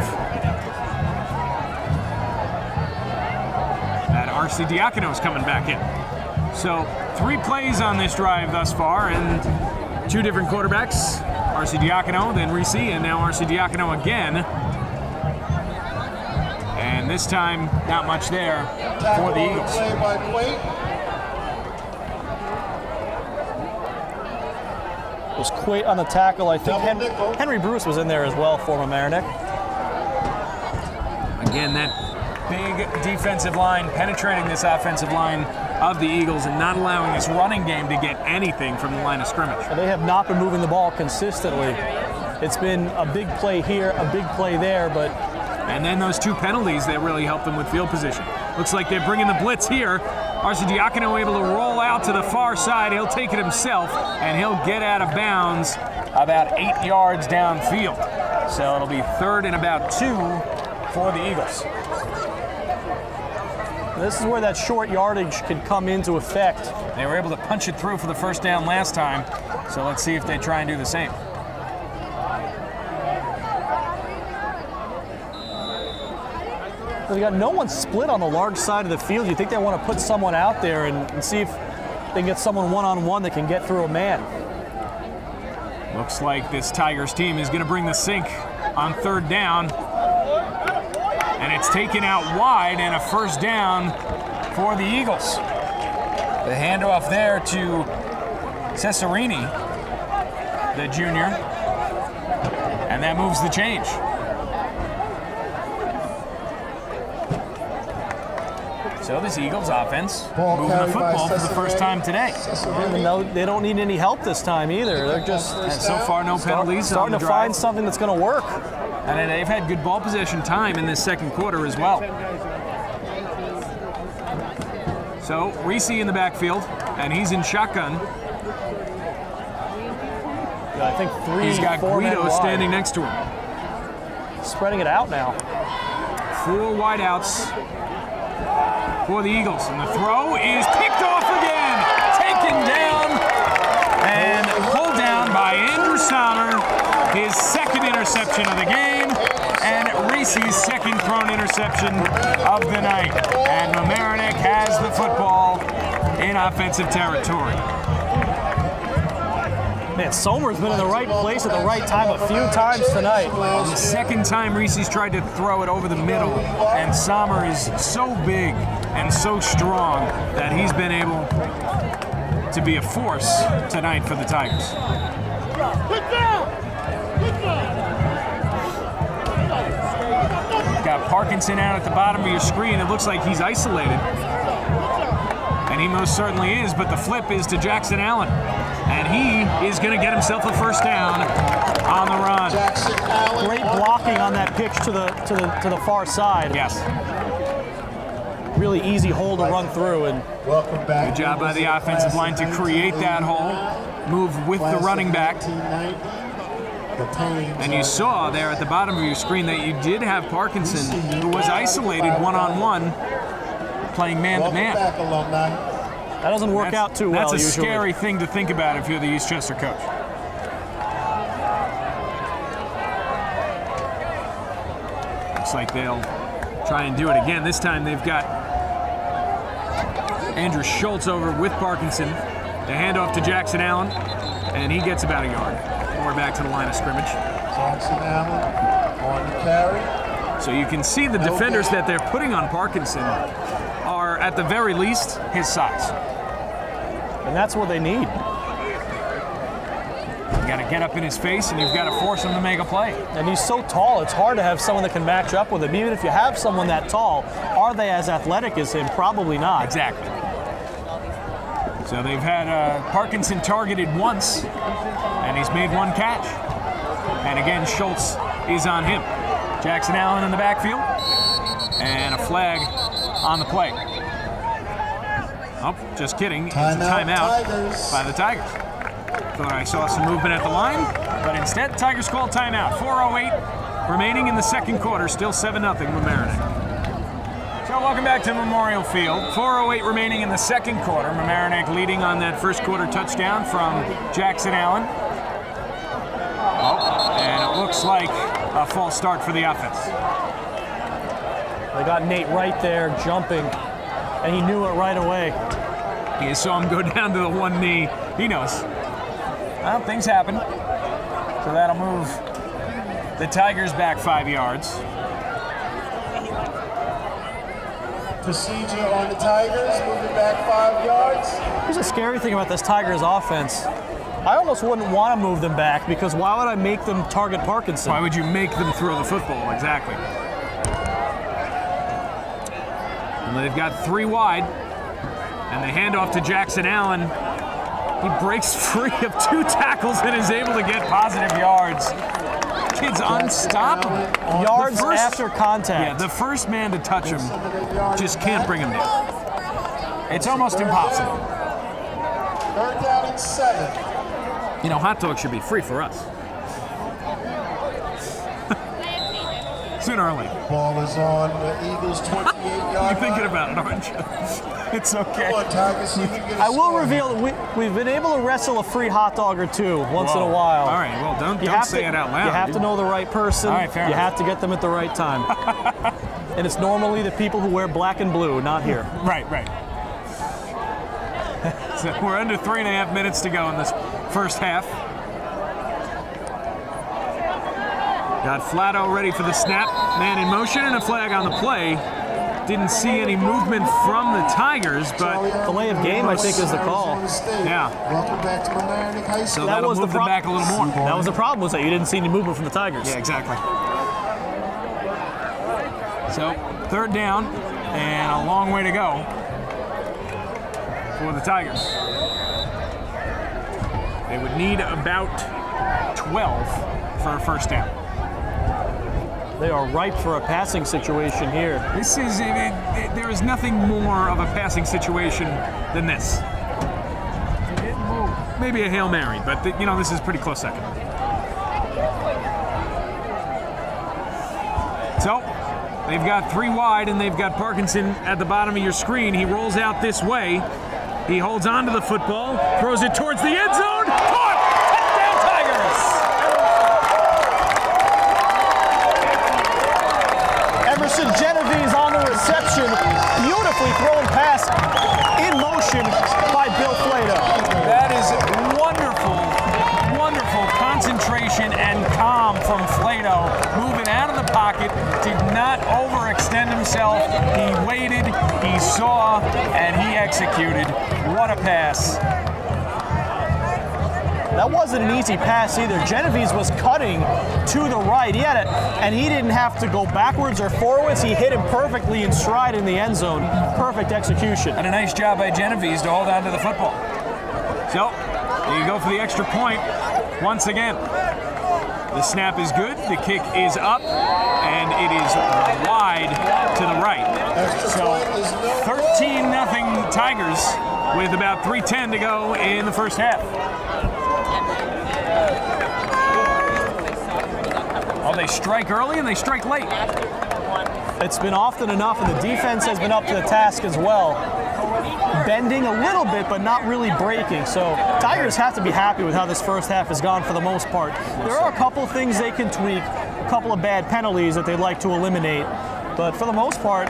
that Arsidakino is coming back in. So 3 plays on this drive thus far, and 2 different quarterbacks. Arsidakino, then Reese, and now Arsidakino again. And this time, not much there for the Eagles. It was Quate on the tackle. I think Henry Bruce was in there as well for Mamaroneck. Again, that big defensive line penetrating this offensive line of the Eagles and not allowing this running game to get anything from the line of scrimmage. They have not been moving the ball consistently. It's been a big play here, a big play there, but... And then those 2 penalties that really helped them with field position. Looks like they're bringing the blitz here. Arsidakino able to roll out to the far side. He'll take it himself, and he'll get out of bounds about 8 yards downfield. So it'll be 3rd and about 2 for the Eagles. This is where that short yardage could come into effect. They were able to punch it through for the first down last time, so let's see if they try and do the same. They got no one split on the large side of the field. You think they want to put someone out there and see if they can get someone one-on-one that can get through a man. Looks like this Tigers team is going to bring the sink on 3rd down. And it's taken out wide and a first down for the Eagles. The handoff there to Cesarini, the junior, and that moves the change. So this Eagles offense Ball moving the carried by football for the first time today. No, they don't need any help this time either. They're just And so far, no penalties. starting on to the drive. find something that's going to work. And they've had good ball possession time in this second quarter as well. So Reese in the backfield, and he's in shotgun. Yeah, I think He's got 4 men Guido wide. standing next to him. Spreading it out now. 4 wideouts for the Eagles, and the throw is picked off again, taken down and pulled down by Andrew Sommer, his second interception of the game, and Reese's second thrown interception of the night. And Mamaroneck has the football in offensive territory. Man, Sommer's been in the right place at the right time a few times tonight. The second time Reese's tried to throw it over the middle, and Sommer is so big and so strong that he's been able to be a force tonight for the Tigers. Got Parkinson out at the bottom of your screen. It looks like he's isolated. And he most certainly is, but the flip is to Jackson Allen. And he is going to get himself a first down on the run. Jackson Allen. Great blocking on that pitch to the far side. Yes. Really easy hole to run through, and Welcome back. Good job by the offensive line to create that hole. Move with the running back. And you saw there at the bottom of your screen that you did have Parkinson, who was isolated one-on-one, playing man-to-man. Welcome back, alumni. that doesn't work out too well That's a usually. scary thing to think about if you're the Eastchester coach. Looks like they'll try and do it again. This time they've got Andrew Schultz over with Parkinson. The handoff to Jackson Allen, and he gets about a yard. Or back to the line of scrimmage. Jackson Allen on the carry. So you can see the defenders that they're putting on Parkinson are, at the very least, his size. And that's what they need. You got to get up in his face, and you've got to force him to make a play. And he's so tall, it's hard to have someone that can match up with him. Even if you have someone that tall, are they as athletic as him? Probably not. Exactly. So they've had Parkinson targeted once, and he's made 1 catch. And again, Schultz is on him. Jackson Allen in the backfield, and a flag on the play. Oh, just kidding. It's a timeout by the Tigers. Thought I saw some movement at the line, but instead, Tigers call timeout. 4:08 remaining in the second quarter, still 7-0 Mamaroneck. So welcome back to Memorial Field. 4:08 remaining in the second quarter. Mamaroneck leading on that first quarter touchdown from Jackson Allen. Oh, and it looks like a false start for the offense. They got Nate right there jumping, and he knew it right away. You saw him go down to the one knee. He knows. Well, things happen. So that'll move the Tigers back 5 yards. Procedure on the Tigers, moving back 5 yards. Here's a scary thing about this Tigers offense. I almost wouldn't want to move them back, because why would I make them target Parkinson? Why would you make them throw the football? Exactly. And they've got 3 wide. And the handoff to Jackson Allen. He breaks free of 2 tackles and is able to get positive yards. Kid's unstoppable. Yards after contact. Yeah, the first man to touch him just can't bring him down. It's almost impossible. 3rd down and 7. You know, hot dogs should be free for us. Sooner or later. Ball is on the Eagles' 28-yard You're thinking about it, aren't you? It's okay. Come on, Tigers, so you can get a I will score. reveal that we've been able to wrestle a free hot dog or two once in a Whoa. while. All right, well, don't say it out loud. You have to know the right person. All right, fair you enough. have to get them at the right time. And it's normally the people who wear black and blue, not here. Right. So we're under 3.5 minutes to go in this first half. Got Flatto ready for the snap. Man in motion and a flag on the play. Didn't see any movement from the Tigers, but Delay of game, I think, is the call. yeah. Welcome back to Mamaroneck High So School. that'll was the move them back a little more. That was the problem, was that you didn't see any movement from the Tigers. Yeah, exactly. So 3rd down. and a long way to go for the Tigers. They would need about 12 for a first down. They are ripe for a passing situation here. This is, there is nothing more of a passing situation than this. Maybe a Hail Mary, but you know, this is pretty close second. So, they've got 3 wide, and they've got Parkinson at the bottom of your screen. He rolls out this way. He holds on to the football, throws it towards the end zone. Caught! Touchdown, Tigers! Emerson Genovese on the reception. Beautifully thrown pass in motion by Bill Flato. That is wonderful, wonderful concentration and calm from Flato. Moving out of the pocket, did not overextend himself. He waited, he saw, and he executed. What a pass. That wasn't an easy pass either. Genovese was cutting to the right. He had it, and he didn't have to go backwards or forwards. He hit him perfectly in stride in the end zone. Perfect execution. And a nice job by Genovese to hold on to the football. So, there you go for the extra point once again. The snap is good, the kick is up, and it is wide to the right. So, 13-0 Tigers with about 3:10 to go in the first half. Oh, they strike early and they strike late. It's been often enough, and the defense has been up to the task as well. Bending a little bit, but not really breaking. So Tigers have to be happy with how this first half has gone for the most part. There are a couple things they can tweak, a couple of bad penalties that they'd like to eliminate. But for the most part,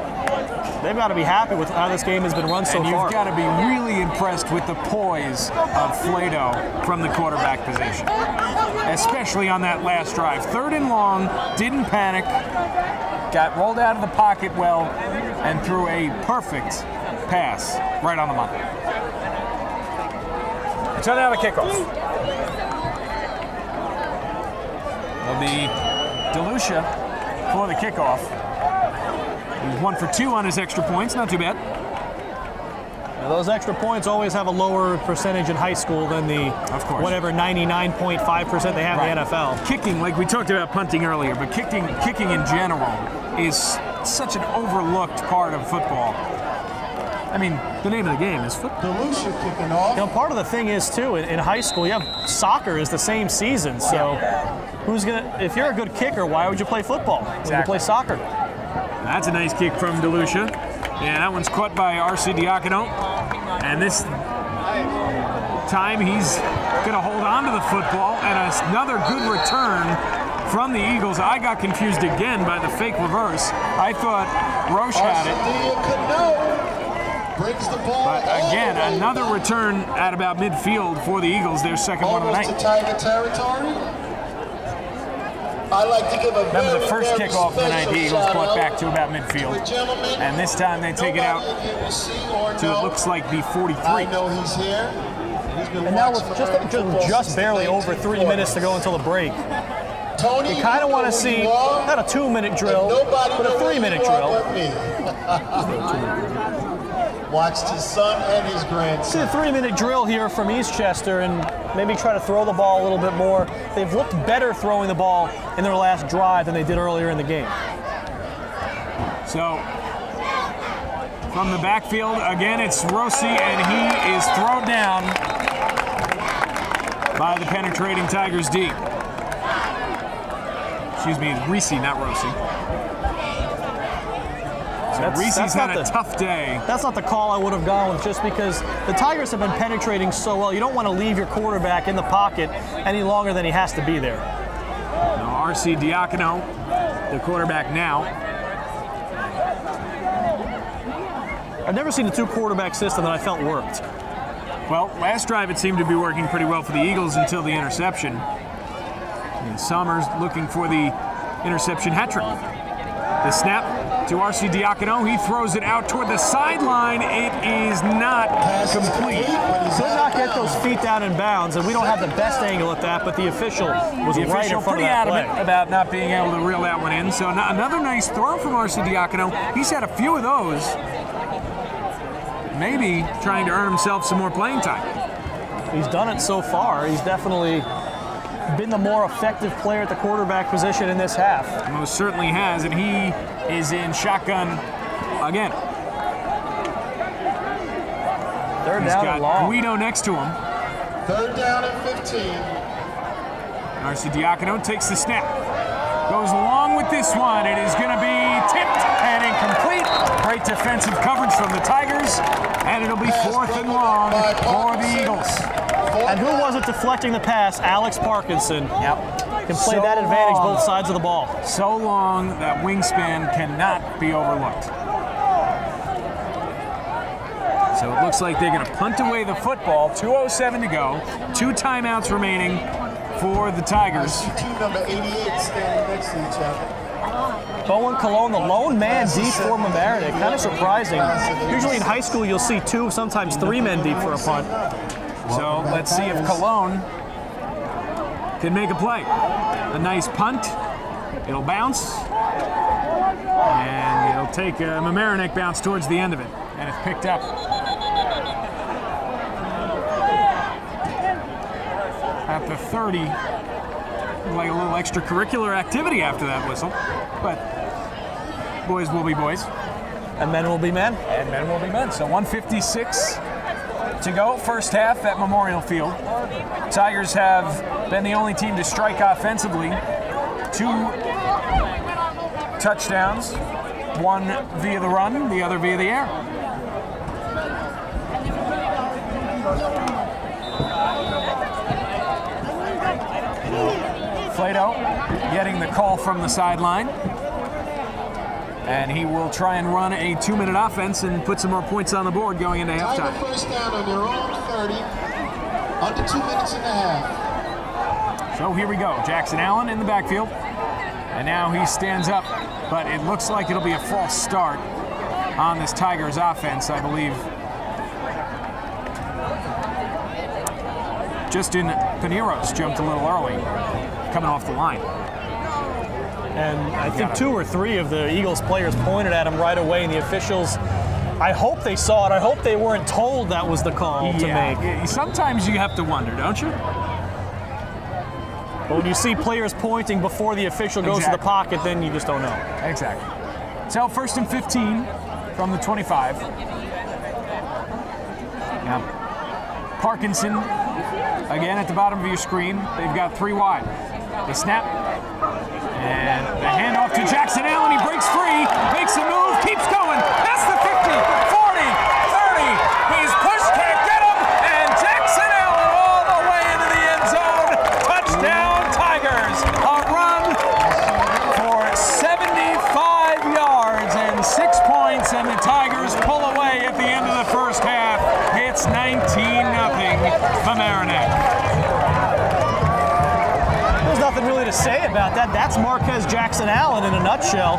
they've got to be happy with how this game has been run so far. And you've got to be really impressed with the poise of Flato from the quarterback position, especially on that last drive. 3rd and long, didn't panic, got rolled out of the pocket well, and threw a perfect pass right on the money. So now the kickoff. It'll be DeLucia for the kickoff. He's 1 for 2 on his extra points, not too bad. Now, those extra points always have a lower percentage in high school than the whatever 99.5% they have in the NFL. Kicking, like we talked about punting earlier, but kicking in general is such an overlooked part of football. I mean, the name of the game is football. DeLucia kicking off. You know, part of the thing is too, in high school, you have soccer is the same season. So, who's gonna? If you're a good kicker, why would you play football? Exactly. You play soccer. That's a nice kick from DeLucia. Yeah, that one's caught by R.C. Diacono. And this time he's going to hold on to the football, and another good return from the Eagles. I got confused again by the fake reverse. I thought Roche had it. Brings the ball. But again, another return at about midfield for the Eagles, their second one of the night. Almost to Tiger territory. I'd like to give a Remember the first kickoff of the night, the Eagles brought back to about midfield. And this time they take it out to, it looks like, the 43. I know he's here. And now with just barely over 3 minutes to go until the break. You kind of want to see not a 2-minute drill, but a 3-minute drill. Watched his son and his grandson. See a 3-minute drill here from Eastchester, and maybe try to throw the ball a little bit more. They've looked better throwing the ball in their last drive than they did earlier in the game. So, from the backfield, again, it's Rossi, and he is thrown down by the penetrating Tigers D. Excuse me, it's Reese, not Rossi. So Reese's had a tough day. That's not the call I would have gone with, just because the Tigers have been penetrating so well. You don't want to leave your quarterback in the pocket any longer than he has to be there. Now R.C. Diacono, the quarterback now. I've never seen a 2-quarterback system that I felt worked. Well, last drive it seemed to be working pretty well for the Eagles until the interception. And Summers looking for the interception hat trick. The snap. to RC Diacono. He throws it out toward the sideline. It is not complete. Could not get those feet down in bounds, and we don't have the best angle at that, but the official was right in front of pretty that adamant play. about not being able to reel that one in. So another nice throw from RC Diacono. He's had a few of those. Maybe trying to earn himself some more playing time. He's done it so far. He's definitely been the more effective player at the quarterback position in this half. Most certainly has, and he is in shotgun again. Third He's down got and long. Guido next to him. 3rd down and 15. RC Diacono takes the snap. Goes along with this one. It is going to be tipped and incomplete. Great defensive coverage from the Tigers, and it'll be 4th and long for the Eagles. And who was it deflecting the pass? Alex Parkinson. Yep. Can play that advantage both sides of the ball. So long that wingspan cannot be overlooked. So it looks like they're going to punt away the football. 2:07 to go. 2 timeouts remaining for the Tigers. Two number 88 standing next to each other. Bowen Cologne, the lone man deep for Mamaroneck. Kind of surprising. Usually in high school you'll see 2, sometimes 3 men deep for a punt. So let's see if Cologne can make a play. A nice punt. It'll bounce. And it'll take a Mamaroneck bounce towards the end of it. And it's picked up. At the 30. Like a little extracurricular activity after that whistle. But boys will be boys. And men will be men. And men will be men. So 1:56 to go, first half at Memorial Field. Tigers have been the only team to strike offensively. 2 touchdowns, 1 via the run, the other via the air. Flato getting the call from the sideline. And he will try and run a 2-minute offense and put some more points on the board going into halftime. Tiger first down on their own 30, under 2 minutes and a half. So here we go. Jackson Allen in the backfield. And now he stands up, but it looks like it'll be a false start on this Tigers offense, I believe. Justin Pineros jumped a little early, coming off the line. And I think 2 or 3 of the Eagles players pointed at him right away, and the officials, I hope they saw it. I hope they weren't told that was the call to make. Sometimes you have to wonder, don't you? But when you see players pointing before the official goes to the pocket, then you just don't know. Exactly. So 1st and 15 from the 25. Now, Parkinson, again at the bottom of your screen. They've got 3 wide. They snap. And the handoff to Jackson Allen. He breaks free, makes a move, keeps going. That's the 50, 40, 30. He's pushed, can't get him. And Jackson Allen all the way into the end zone. Touchdown, Tigers. A run for 75 yards and 6 points. And the Tigers pull away at the end of the first half. It's 19-0 Mamaroneck. There's nothing really to say about that. That's Marquez Jackson Allen in a nutshell.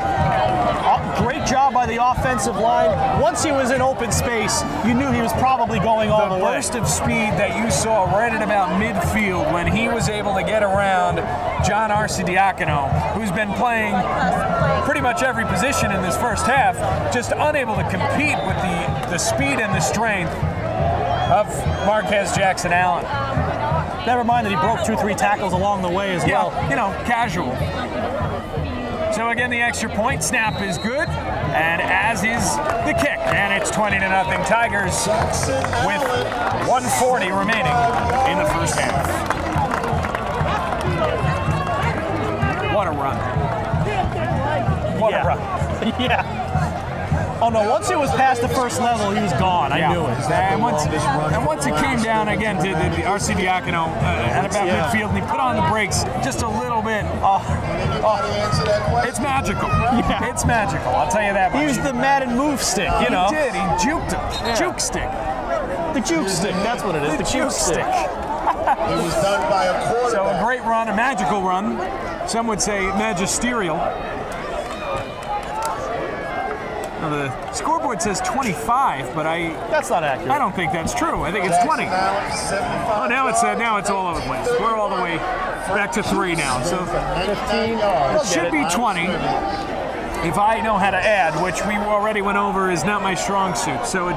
Great job by the offensive line. Once he was in open space, you knew he was probably going all the way. The burst of speed that you saw right at about midfield when he was able to get around John Arcidiacono, who's been playing pretty much every position in this first half, just unable to compete with the speed and the strength of Marquez Jackson Allen. Never mind that he broke 2-3 tackles along the way as well. You know, casual. So again, the extra point snap is good, and as is the kick. And it's 20-0 Tigers with 1:40 remaining in the first half. What a run. What a run. Yeah. Oh no, once it was past the first level, he was gone. I knew it. And once it came down again to the RC Diacono at about midfield, and he put on the brakes just a little bit. It's magical. Yeah. It's magical, I'll tell you that much. He used the Madden move stick, you know. He did. He juked him. Yeah. Juke stick. The juke stick, that's what it is. The juke stick. It was done by a quarterback. So a great run, a magical run. Some would say magisterial. Now, the scoreboard says 25, but That's not accurate. I don't think that's true. I think it's 20. Oh, now it's all over the place. We're all the way back to 3 now. So 15. it should be 20. If I know how to add, which we already went over is not my strong suit. So it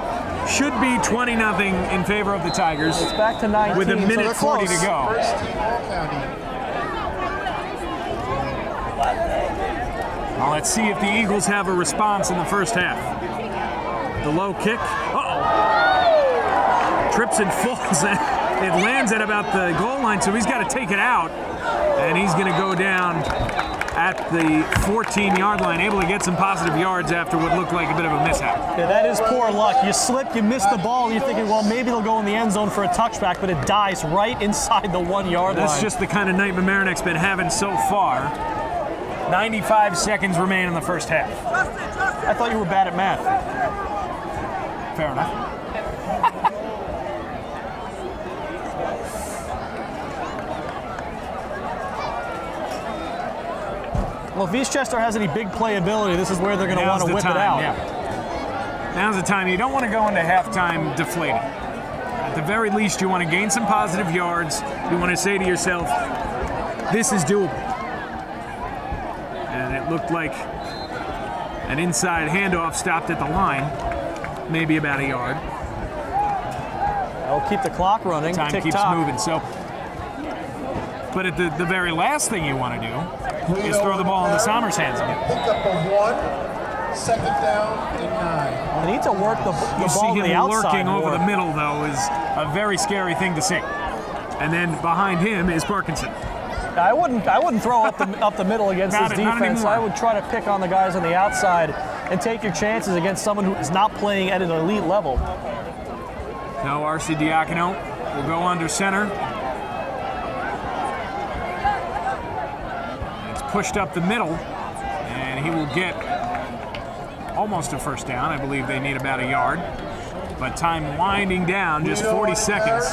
should be 20-0 in favor of the Tigers. It's back to 19. With a minute so 40 to go. Well, let's see if the Eagles have a response in the first half. The low kick. Uh-oh. Trips and falls. It lands at about the goal line, so he's got to take it out. And he's going to go down at the 14-yard line, able to get some positive yards after what looked like a bit of a mishap. Yeah, that is poor luck. You slip, you miss the ball, and you're thinking, well, maybe they'll go in the end zone for a touchback, but it dies right inside the 1-yard line. That's just the kind of night Mamaroneck's been having so far. 95 seconds remain in the first half. I thought you were bad at math. Fair enough. Well, if Eastchester has any big playability, this is where they're going to want to whip it out. Yeah. Now's the time. You don't want to go into halftime deflated. At the very least, you want to gain some positive yards. You want to say to yourself, this is doable. And it looked like an inside handoff stopped at the line, maybe about a yard. That'll keep the clock running. Time keeps moving. So, but at the very last thing you want to do is throw the ball into Sommer's hands again. Pick up a 1, second down and 9. They need to work the ball to the outside. Lurking over the middle, though, is a very scary thing to see. And then behind him is Parkinson. I wouldn't throw up the middle against this defense. I would try to pick on the guys on the outside and take your chances against someone who is not playing at an elite level. Now R.C. Diacono will go under center. It's pushed up the middle, and he will get almost a first down. I believe they need about a yard. But time winding down, just 40 seconds.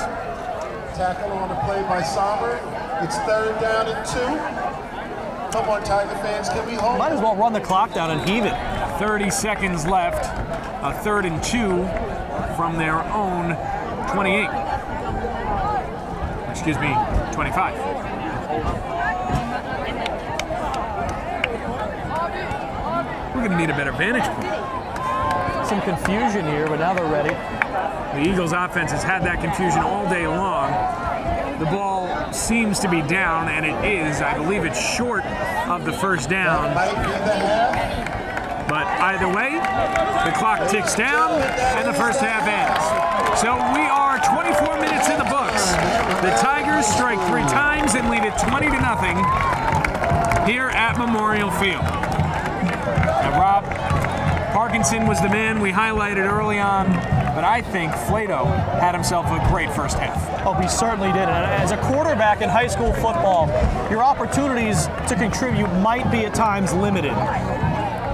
Tackle on the play by Sommer. It's 3rd down and 2. Come on, Tiger fans, can we hold? Might as well run the clock down and heave it. 30 seconds left. A 3rd and 2 from their own 28. Excuse me, 25. We're going to need a better vantage point. Some confusion here, but now they're ready. The Eagles offense has had that confusion all day long. The ball seems to be down, and it is. I believe it's short of the first down. But either way, the clock ticks down, and the first half ends. So we are 24 minutes in the books. The Tigers strike 3 times and lead it 20-0 here at Memorial Field. Now, Rob, Parkinson was the man we highlighted early on, but I think Flato had himself a great first half. Oh, he certainly did. And as a quarterback in high school football, your opportunities to contribute might be at times limited.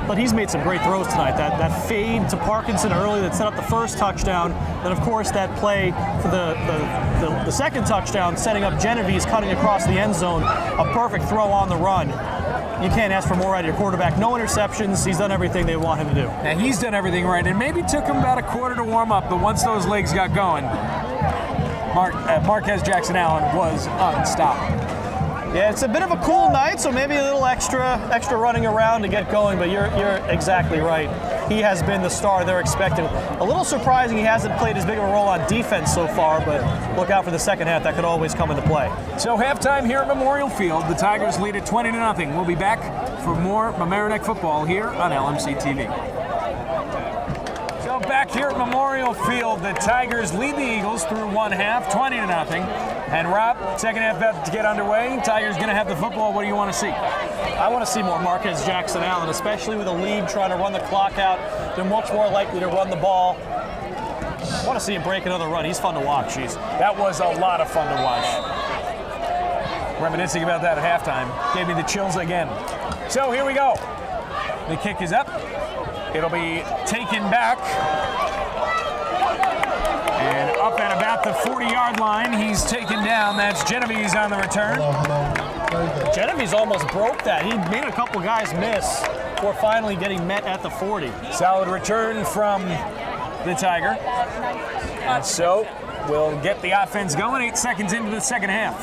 But he's made some great throws tonight. That fade to Parkinson early that set up the first touchdown. Then, of course, that play for the second touchdown, setting up Genovese cutting across the end zone. A perfect throw on the run. You can't ask for more out of your quarterback. No interceptions. He's done everything they want him to do. Now, he's done everything right. And maybe took him about a quarter to warm up, but once those legs got going, Marquez Jackson Allen was unstoppable. Yeah, it's a bit of a cool night, so maybe a little extra running around to get going, but you're exactly right. He has been the star they're expecting. A little surprising he hasn't played as big of a role on defense so far, but look out for the second half. That could always come into play. So halftime here at Memorial Field. The Tigers lead it 20-0. We'll be back for more Mamaroneck football here on LMC TV. So back here at Memorial Field, the Tigers lead the Eagles through one half, 20-0. And Rob, second half about to get underway. Tigers going to have the football. What do you want to see? I want to see more Marquez Jackson Allen, especially with a lead trying to run the clock out. They're much more likely to run the ball. I want to see him break another run. He's fun to watch. That was a lot of fun to watch. Reminiscing about that at halftime gave me the chills again. So here we go. The kick is up. It'll be taken back. And up at about the 40-yard line. He's taken down. That's Genovese on the return. Very good. Genovese almost broke that. He made a couple guys miss before finally getting met at the 40. Solid return from the Tiger. And so we'll get the offense going 8 seconds into the second half.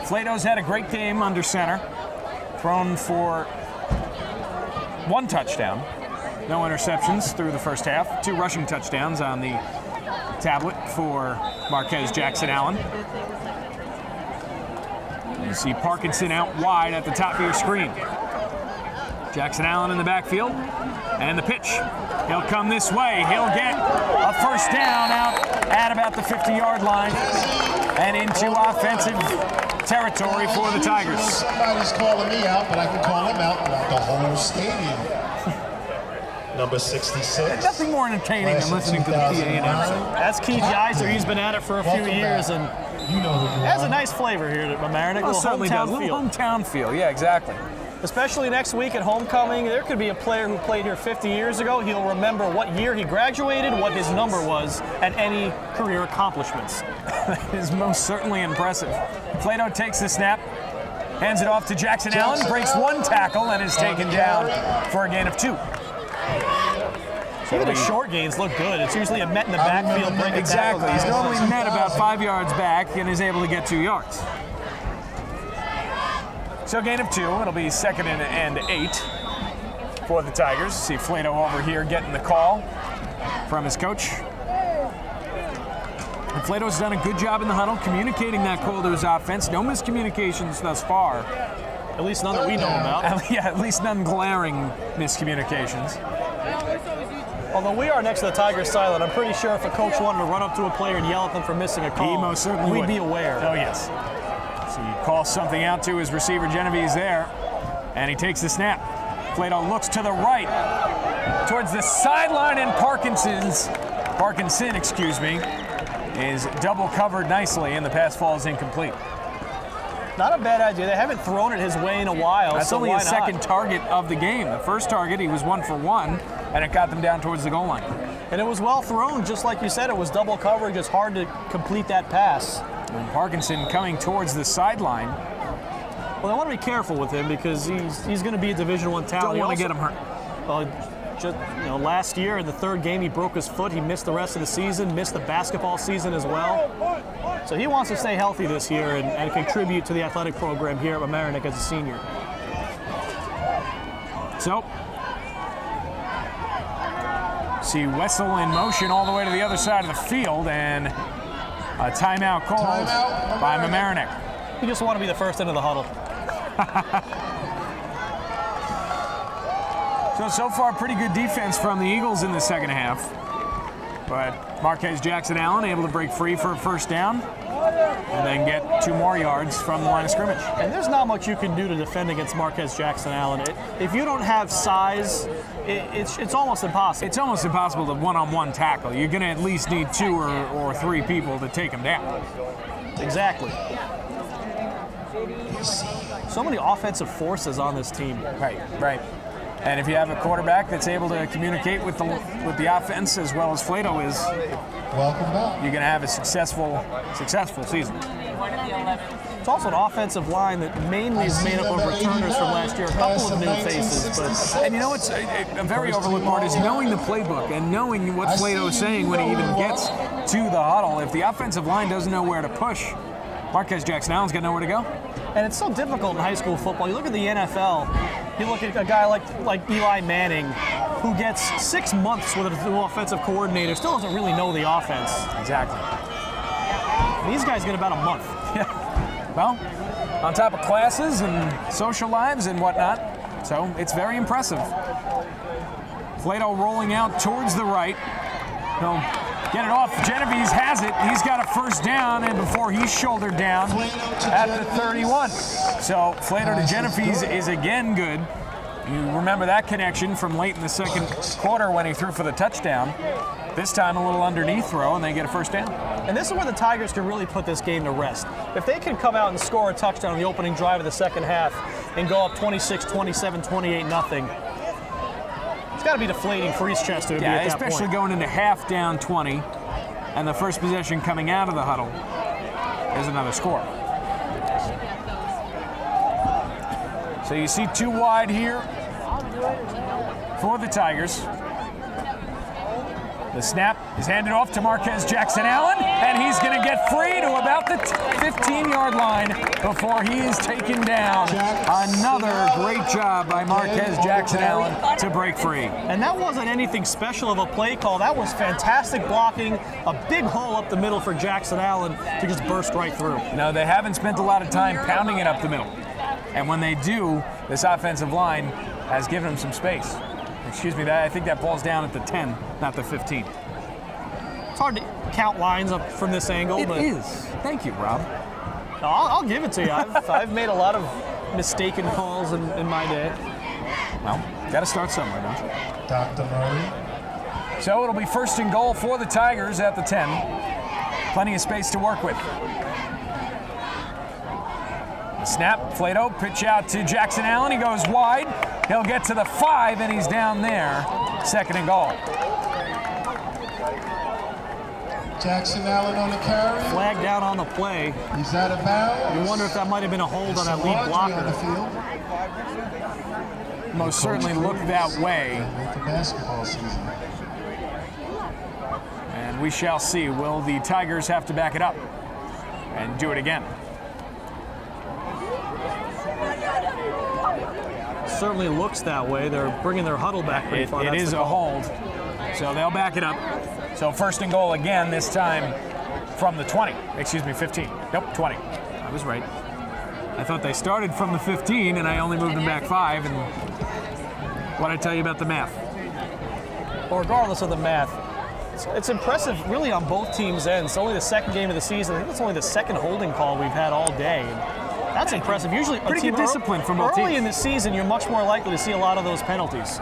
Flato's had a great game under center. Thrown for 1 touchdown. No interceptions through the first half. 2 rushing touchdowns on the tablet for Marquez Jackson-Allen. You see Parkinson out wide at the top of your screen. Jackson-Allen in the backfield. And the pitch. He'll come this way. He'll get a first down out at about the 50-yard line and into offensive territory for the Tigers. Somebody's calling me out, but I can call him out throughout the whole stadium. Number 66. Nothing more entertaining than listening to the PA announcer. That's Keith Geiser. He's been at it for a few years and has a nice flavor here at Mamaroneck. Well, certainly does. A little hometown feel. Yeah, exactly. Especially next week at homecoming, there could be a player who played here 50 years ago. He'll remember what year he graduated, what his number was, and any career accomplishments. That is most certainly impressive. Flato takes the snap, hands it off to Jackson-Allen, breaks 1 tackle, and is taken down for a gain of 2. Even the short gains look good. It's usually a met in the backfield. Exactly. He's normally met about 5 yards back and is able to get 2 yards. So gain of 2. It'll be 2nd and 8 for the Tigers. See Flato over here getting the call from his coach. And Flato's done a good job in the huddle communicating that call to his offense. No miscommunications thus far. At least none that we know about. Yeah, at least none glaring miscommunications. Although we are next to the Tigers sideline, I'm pretty sure if a coach wanted to run up to a player and yell at them for missing a call, he most certainly we'd would be aware. Oh, yes. So he calls something out to his receiver, Genovese, there, and he takes the snap. Flato looks to the right, towards the sideline, and Parkinson, is double covered nicely, and the pass falls incomplete. Not a bad idea. They haven't thrown it his way in a while. That's so only his second target of the game. The first target, he was 1 for 1, and it got them down towards the goal line. And it was well thrown, just like you said. It was double coverage. It's hard to complete that pass. And Parkinson coming towards the sideline. Well, they want to be careful with him because he's going to be a Division I talent. Don't want to get him hurt. Just, last year in the 3rd game, he broke his foot. He missed the rest of the season, missed the basketball season as well. So he wants to stay healthy this year and contribute to the athletic program here at Mamaroneck as a senior. So, see Wessel in motion all the way to the other side of the field, and a timeout called by Mamaroneck. You just want to be the first into the huddle. So far, pretty good defense from the Eagles in the second half. But Marquez Jackson-Allen able to break free for a first down and then get 2 more yards from the line of scrimmage. And there's not much you can do to defend against Marquez Jackson-Allen. If you don't have size, it's almost impossible. It's almost impossible to one-on-one tackle. You're going to at least need 2 or 3 people to take him down. Exactly. So many offensive forces on this team. Right. And if you have a quarterback that's able to communicate with the offense as well as Flato is, welcome back. You're going to have a successful season. It's also an offensive line that mainly is made up of returners from last year, a couple of new faces. And you know what's a very overlooked part is knowing the playbook and knowing what Flato is saying when he even gets to the huddle. If the offensive line doesn't know where to push, Marquez Jackson-Allen's got nowhere to go. And it's so difficult in high school football. You look at the NFL, you look at a guy like Eli Manning, who gets 6 months with a new offensive coordinator, still doesn't really know the offense. Exactly. These guys get about a month. Yeah. Well, on top of classes and social lives and whatnot, so it's very impressive. Flato rolling out towards the right. He'll get it off. Genovese has it. He's got a first down, and before he's shouldered down at the 31. So Flato to Genovese is again good. You remember that connection from late in the second quarter when he threw for the touchdown. This time a little underneath throw, and they get a first down. And this is where the Tigers can really put this game to rest. If they can come out and score a touchdown on the opening drive of the second half and go up 26, 27, 28, nothing, it's got to be deflating for Eastchester to be at that especially point. going into half down 20. And the first possession coming out of the huddle is another score. So you see 2 wide here for the Tigers. The snap is handed off to Marquez Jackson Allen, and he's going to get free to about the 15-yard line before he is taken down. Another great job by Marquez Jackson Allen to break free. And that wasn't anything special of a play call. That was fantastic blocking, a big hole up the middle for Jackson Allen to just burst right through. No, they haven't spent a lot of time pounding it up the middle. And when they do, this offensive line has given them some space. Excuse me, I think that ball's down at the 10, not the 15. It's hard to count lines up from this angle. It but is. Thank you, Rob. No, I'll give it to you. I've made a lot of mistaken calls in my day. Well, got to start somewhere, don't you? Dr. Murray. So it'll be 1st and goal for the Tigers at the 10. Plenty of space to work with. The snap, Flato, pitch out to Jackson Allen. He goes wide. He'll get to the 5, and he's down there. 2nd and goal. Jackson Allen on the carry. Flag down on the play. He's out of bounds. You wonder if that might have been a hold on that lead blocker. On the field. Most certainly looked that way. With the basketball season. And we shall see. Will the Tigers have to back it up and do it again? Certainly looks that way. They're bringing their huddle back pretty far. It is a hold, so they'll back it up. So 1st and goal again, this time from the 20. Excuse me, 15. Nope, 20. I was right. I thought they started from the 15, and I only moved them back 5. And what did I tell you about the math? Well, regardless of the math, it's impressive really on both teams' ends. It's only the 2nd game of the season. I think it's only the 2nd holding call we've had all day. That's impressive. Usually pretty good discipline from both early teams. in the season, you're much more likely to see a lot of those penalties.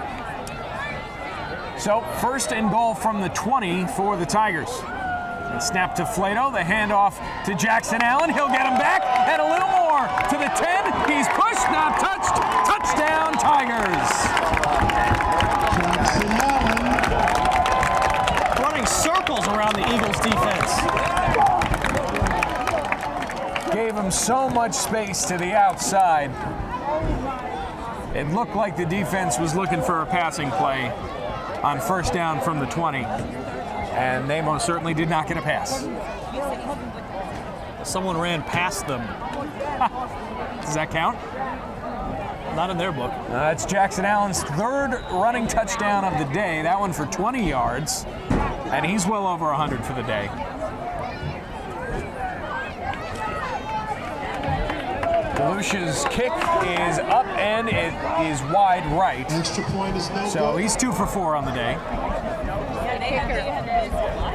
So 1st and goal from the 20 for the Tigers. The snap to Flato, the handoff to Jackson Allen. He'll get him back, and a little more to the 10. He's pushed, not touched. Touchdown, Tigers. Jackson Allen. Running circles around the Eagles defense. Gave him so much space to the outside. It looked like the defense was looking for a passing play on 1st down from the 20, and they most certainly did not get a pass. Someone ran past them. Does that count? Not in their book. It's Jackson Allen's 3rd running touchdown of the day. That one for 20 yards, and he's well over 100 for the day. DeLucia's kick is up, and it is wide right. Extra point is no So good. he's 2 for 4 on the day.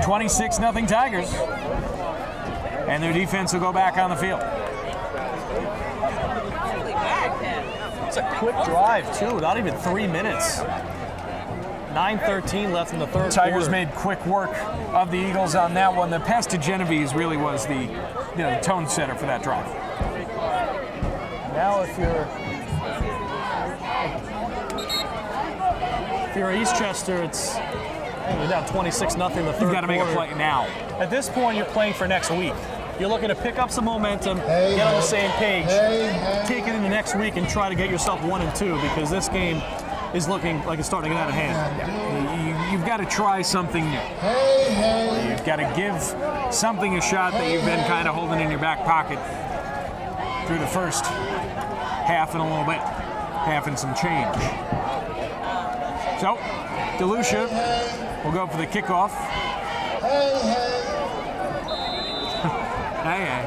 26-0 Tigers. And their defense will go back on the field. It's a quick drive, too. Not even 3 minutes. 9:13 left in the 3rd Tigers quarter. made quick work of the Eagles on that one. The pass to Genovese really was the tone setter for that drive. Now if you're Eastchester, you're down 26-0 in the 3rd quarter. You've got to make a play now. At this point, you're playing for next week. You're looking to pick up some momentum, get on the same page, take it into next week, and try to get yourself 1-2 because this game is looking like it's starting to get out of hand. Yeah. You've got to try something new. You've got to give something a shot that you've been kind of holding in your back pocket through the first half and a little bit, half and some change. So, DeLucia will go for the kickoff. Hey.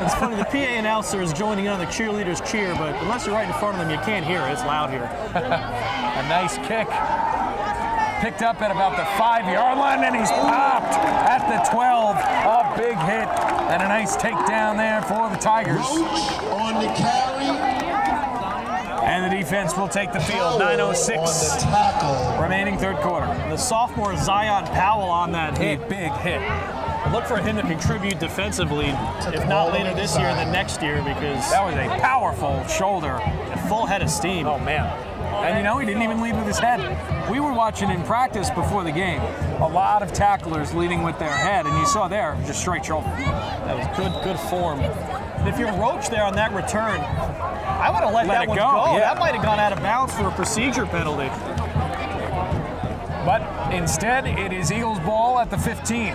It's funny, the PA announcer is joining in on the cheerleaders cheer, but unless you're right in front of them, you can't hear it. It's loud here. A nice kick. Picked up at about the 5-yard line, and he's popped at the 12. A big hit and a nice takedown there for the Tigers. On the carry. And the defense will take the field. 9:06 on the tackle. remaining 3rd quarter. The sophomore Zion Powell on that hit. A big hit. Look for him to contribute defensively, if not later this year, then next year, because That was a powerful shoulder. a full head of steam. Oh, man. And you know, he didn't even lead with his head. We were watching in practice before the game, a lot of tacklers leading with their head, and you saw there, just straight shoulder. That was good form. And if you're Roach there on that return, I would have let that one go. Yeah. That might have gone out of bounds for a procedure penalty. But instead, it is Eagles ball at the 15.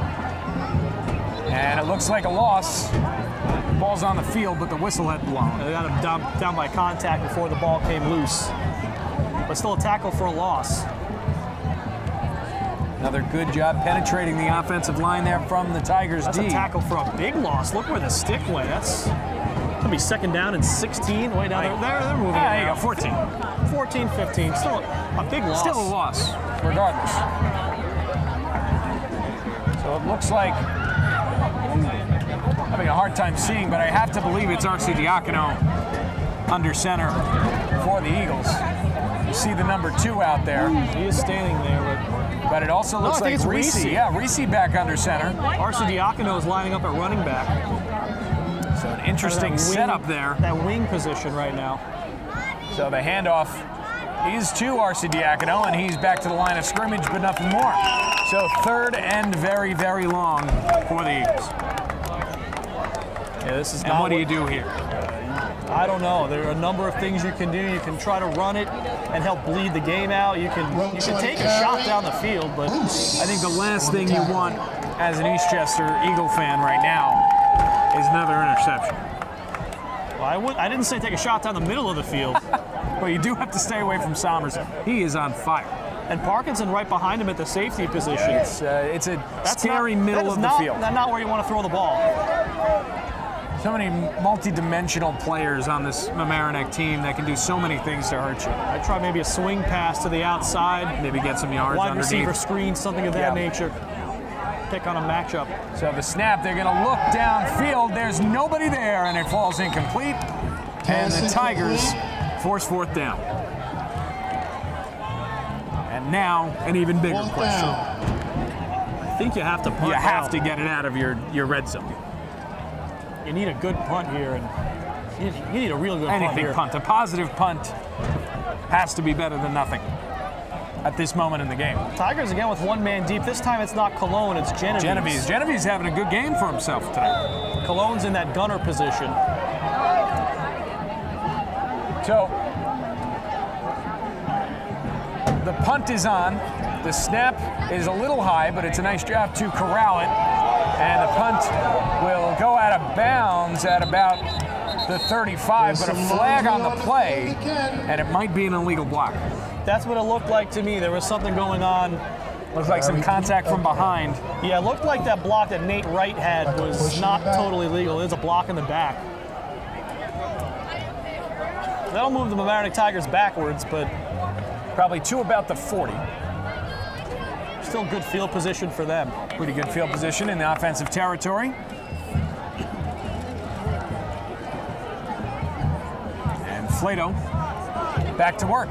And it looks like a loss. Ball's on the field, but the whistle had blown. They got him down by contact before the ball came loose. But still a tackle for a loss. Another good job penetrating the offensive line there from the Tigers That's D. a tackle for a big loss. Look where the stick went. That's going to be 2nd down and 16. Way down there. They're moving. There you go, 14. 14, 15. Still a big loss. Still a loss, regardless. So it looks like having a hard time seeing, but I have to believe it's R.C. Diacono under center for the Eagles. You see the number 2 out there. He is standing there, but it also looks like Reese. Yeah, Reese back under center. R.C. Diacono is lining up at running back. So an interesting setup there. That wing position right now. So the handoff is to R.C. Diacono, and he's back to the line of scrimmage, but nothing more. So 3rd and very, very long for the Eagles. Yeah, this is and what do you do here? I don't know. There are a number of things you can do. You can try to run it and help bleed the game out. You can take a shot down the field, but I think the last thing you want as an Eastchester Eagle fan right now is another interception. Well, I didn't say take a shot down the middle of the field. But you do have to stay away from Somers. He is on fire. And Parkinson right behind him at the safety position. It's a scary middle of the field. That's not where you want to throw the ball. So many multi-dimensional players on this Mamaroneck team that can do so many things to hurt you. I try maybe a swing pass to the outside. Maybe get some yards wide underneath. Receiver screen, something of that nature. Pick on a matchup. So the snap, they're going to look downfield. There's nobody there, and it falls incomplete. And the Tigers force 4th down. And now, an even bigger question. I think you have to punt. You have to get it out of your red zone. You need a good punt here, and you need a real good Anything punt here. A positive punt has to be better than nothing at this moment in the game. Tigers again with 1 man deep. This time it's not Cologne, it's Genovese. Genovese having a good game for himself tonight. Cologne's in that gunner position. So the punt is on. The snap is a little high, but it's a nice job to corral it. And the punt will go out of bounds at about the 35, but a flag on the play, and it might be an illegal block. That's what it looked like to me. There was something going on. Looked like some contact from behind. Yeah, it looked like that block that Nate Wright had was not totally legal. There's a block in the back. That'll move the Mamaroneck Tigers backwards, but probably to about the 40. Still good field position for them. Pretty good field position in the offensive territory. And Flato back to work.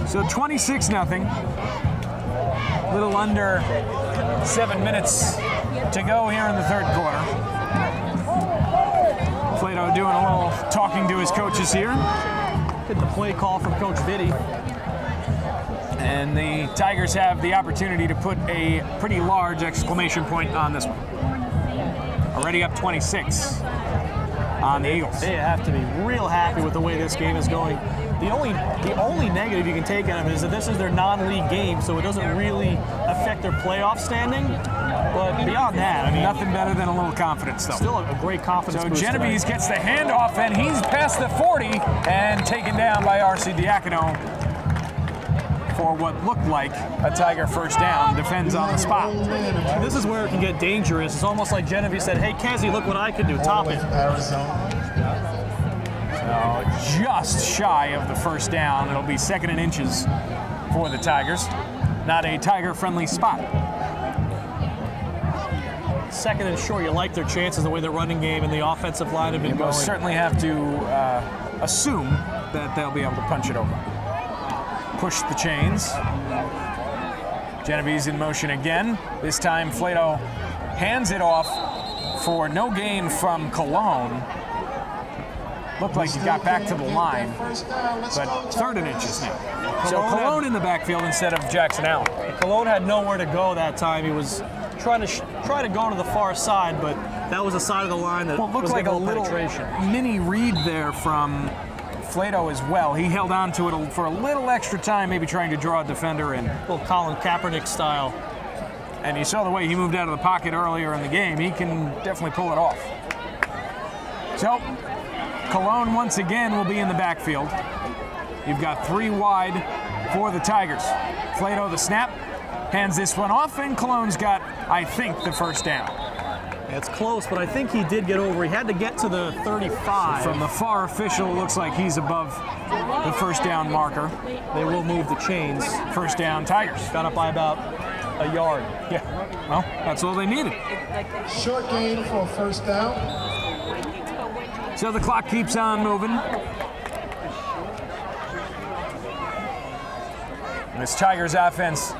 So 26-0. Little under 7 minutes to go here in the 3rd quarter. Flato doing a little talking to his coaches here. Get the play call from Coach Vitti. And the Tigers have the opportunity to put a pretty large exclamation point on this one. Already up 26 on the Eagles. They have to be real happy with the way this game is going. The only negative you can take out of it is that this is their non-league game, so it doesn't really affect their playoff standing. But beyond that, I mean, nothing better than a little confidence, though. Still a great confidence boost. So Genovese gets the handoff, and he's past the 40 and taken down by R.C. Diacono for what looked like a Tiger 1st down. Defends on the spot. This is where it can get dangerous. It's almost like Genovese said, "Hey, Kezi, look what I can do. Top it." Just shy of the 1st down. It'll be 2nd and inches for the Tigers. Not a Tiger-friendly spot. 2nd and short. You like their chances the way their running game and the offensive line have been going. You certainly have to assume that they'll be able to punch it over. Push the chains. Genovese in motion again. This time, Flato hands it off for no gain from Cologne. Looked like he got back to the line, but 3rd and inches now. So Cologne in the backfield instead of Jackson Allen. Cologne had nowhere to go that time. He was trying to go to the far side, but that was the side of the line that looked like a little mini read there from Flato as well. He held on to it for a little extra time, maybe trying to draw a defender in. A little Colin Kaepernick style. And you saw the way he moved out of the pocket earlier in the game. He can definitely pull it off. So, Cologne once again will be in the backfield. You've got 3 wide for the Tigers. Flato the snap, hands this one off, and Cologne's got, I think, the first down. It's close, but I think he did get over. He had to get to the 35. From the far official, it looks like he's above the first down marker. They will move the chains. First down, Tigers. Got up by about a yard. Yeah, well, that's all they needed. Short gain for a first down. So the clock keeps on moving. This Tigers offense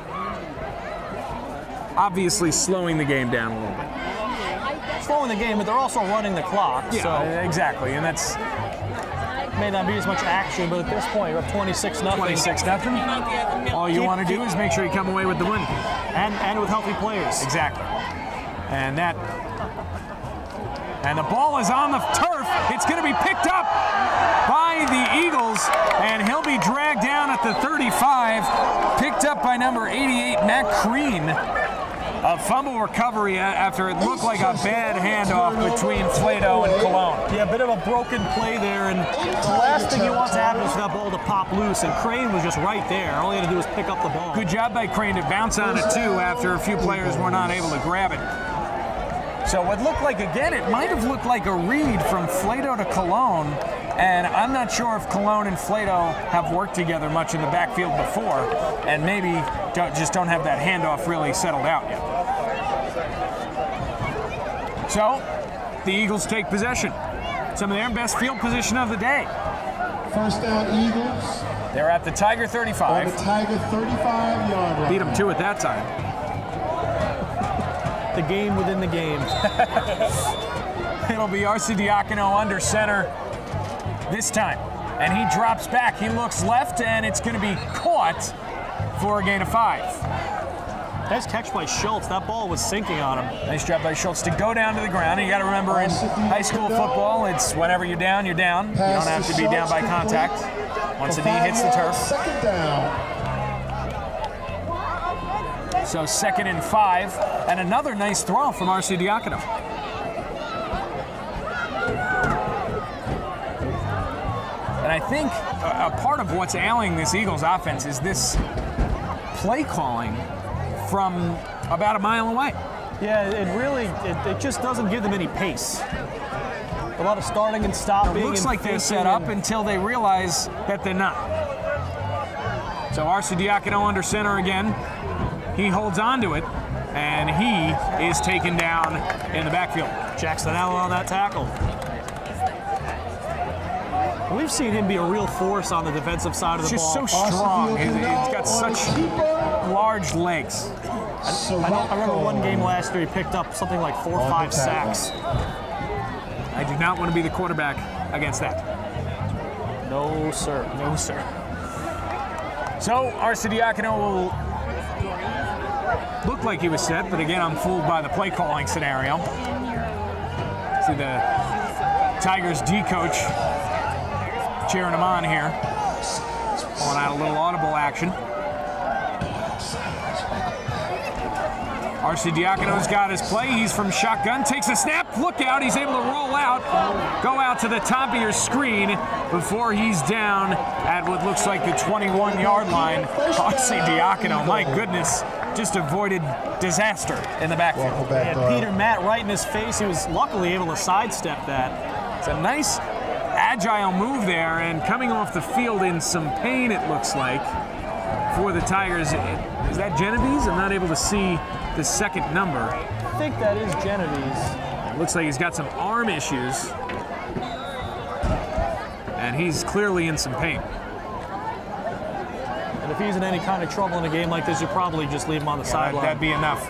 obviously slowing the game down a little bit. Slowing the game, but they're also running the clock. Yeah, so exactly, and that's may not be as much action, but at this point you're up 26-0. 26-0. All you want to do is make sure you come away with the win, and with healthy players. Exactly. And the ball is on the turf. It's going to be picked up by the Eagles, and he'll be dragged down at the 35. Picked up by number 88, Matt Crean. A fumble recovery after it looked like a bad handoff between Flato and Cologne. Yeah, a bit of a broken play there, and the last thing you want to happen is for that ball to pop loose, and Crane was just right there. All he had to do was pick up the ball. Good job by Crane to bounce on it, too, after a few players were not able to grab it. So what looked like, again, it might have looked like a read from Flato to Cologne, and I'm not sure if Cologne and Flato have worked together much in the backfield before, and maybe just don't have that handoff really settled out yet. So, the Eagles take possession. Some of their best field position of the day. First down, Eagles. They're at the Tiger 35. On the Tiger 35-yard line. Beat them 2 at that time. The game within the game. It'll be Arcidiacono under center this time. And he drops back. He looks left, and it's going to be caught for a gain of 5. Nice catch by Schultz. That ball was sinking on him. Nice job by Schultz to go down to the ground. And you got to remember, in high school football, it's whenever you're down, you're down. You don't have to be down by contact. Once the knee hits the turf. Second down. So 2nd and 5, and another nice throw from Arcidiacono. And I think a part of what's ailing this Eagles offense is this play calling from about a mile away. Yeah, it just doesn't give them any pace. A lot of starting and stopping. It looks like they're set up until they realize that they're not. So Arcidiacono under center again. He holds on to it, and he is taken down in the backfield. Jackson Allen on that tackle. We've seen him be a real force on the defensive side of the ball. Just so strong. He's got such large legs. I remember one game last year he picked up something like 4 or 5 sacks. I do not want to be the quarterback against that. No, sir. No, sir. So Arcidiacono will look like he was set, but again, I'm fooled by the play calling scenario. See the Tigers D coach cheering him on here. Pulling out a little audible action. Arcidiacono's got his play. He's from shotgun, takes a snap, look out, he's able to roll out, go out to the top of your screen before he's down at what looks like the 21-yard line. Arcidiacono, my goodness, just avoided disaster in the backfield. And Peter Matt right in his face. He was luckily able to sidestep that. It's a nice, agile move there, and coming off the field in some pain, it looks like, for the Tigers. Is that Genovese? I'm not able to see the second number. I think that is Genovese. It looks like he's got some arm issues, and he's clearly in some pain. And if he's in any kind of trouble in a game like this, you probably just leave him on the sideline. That'd be enough.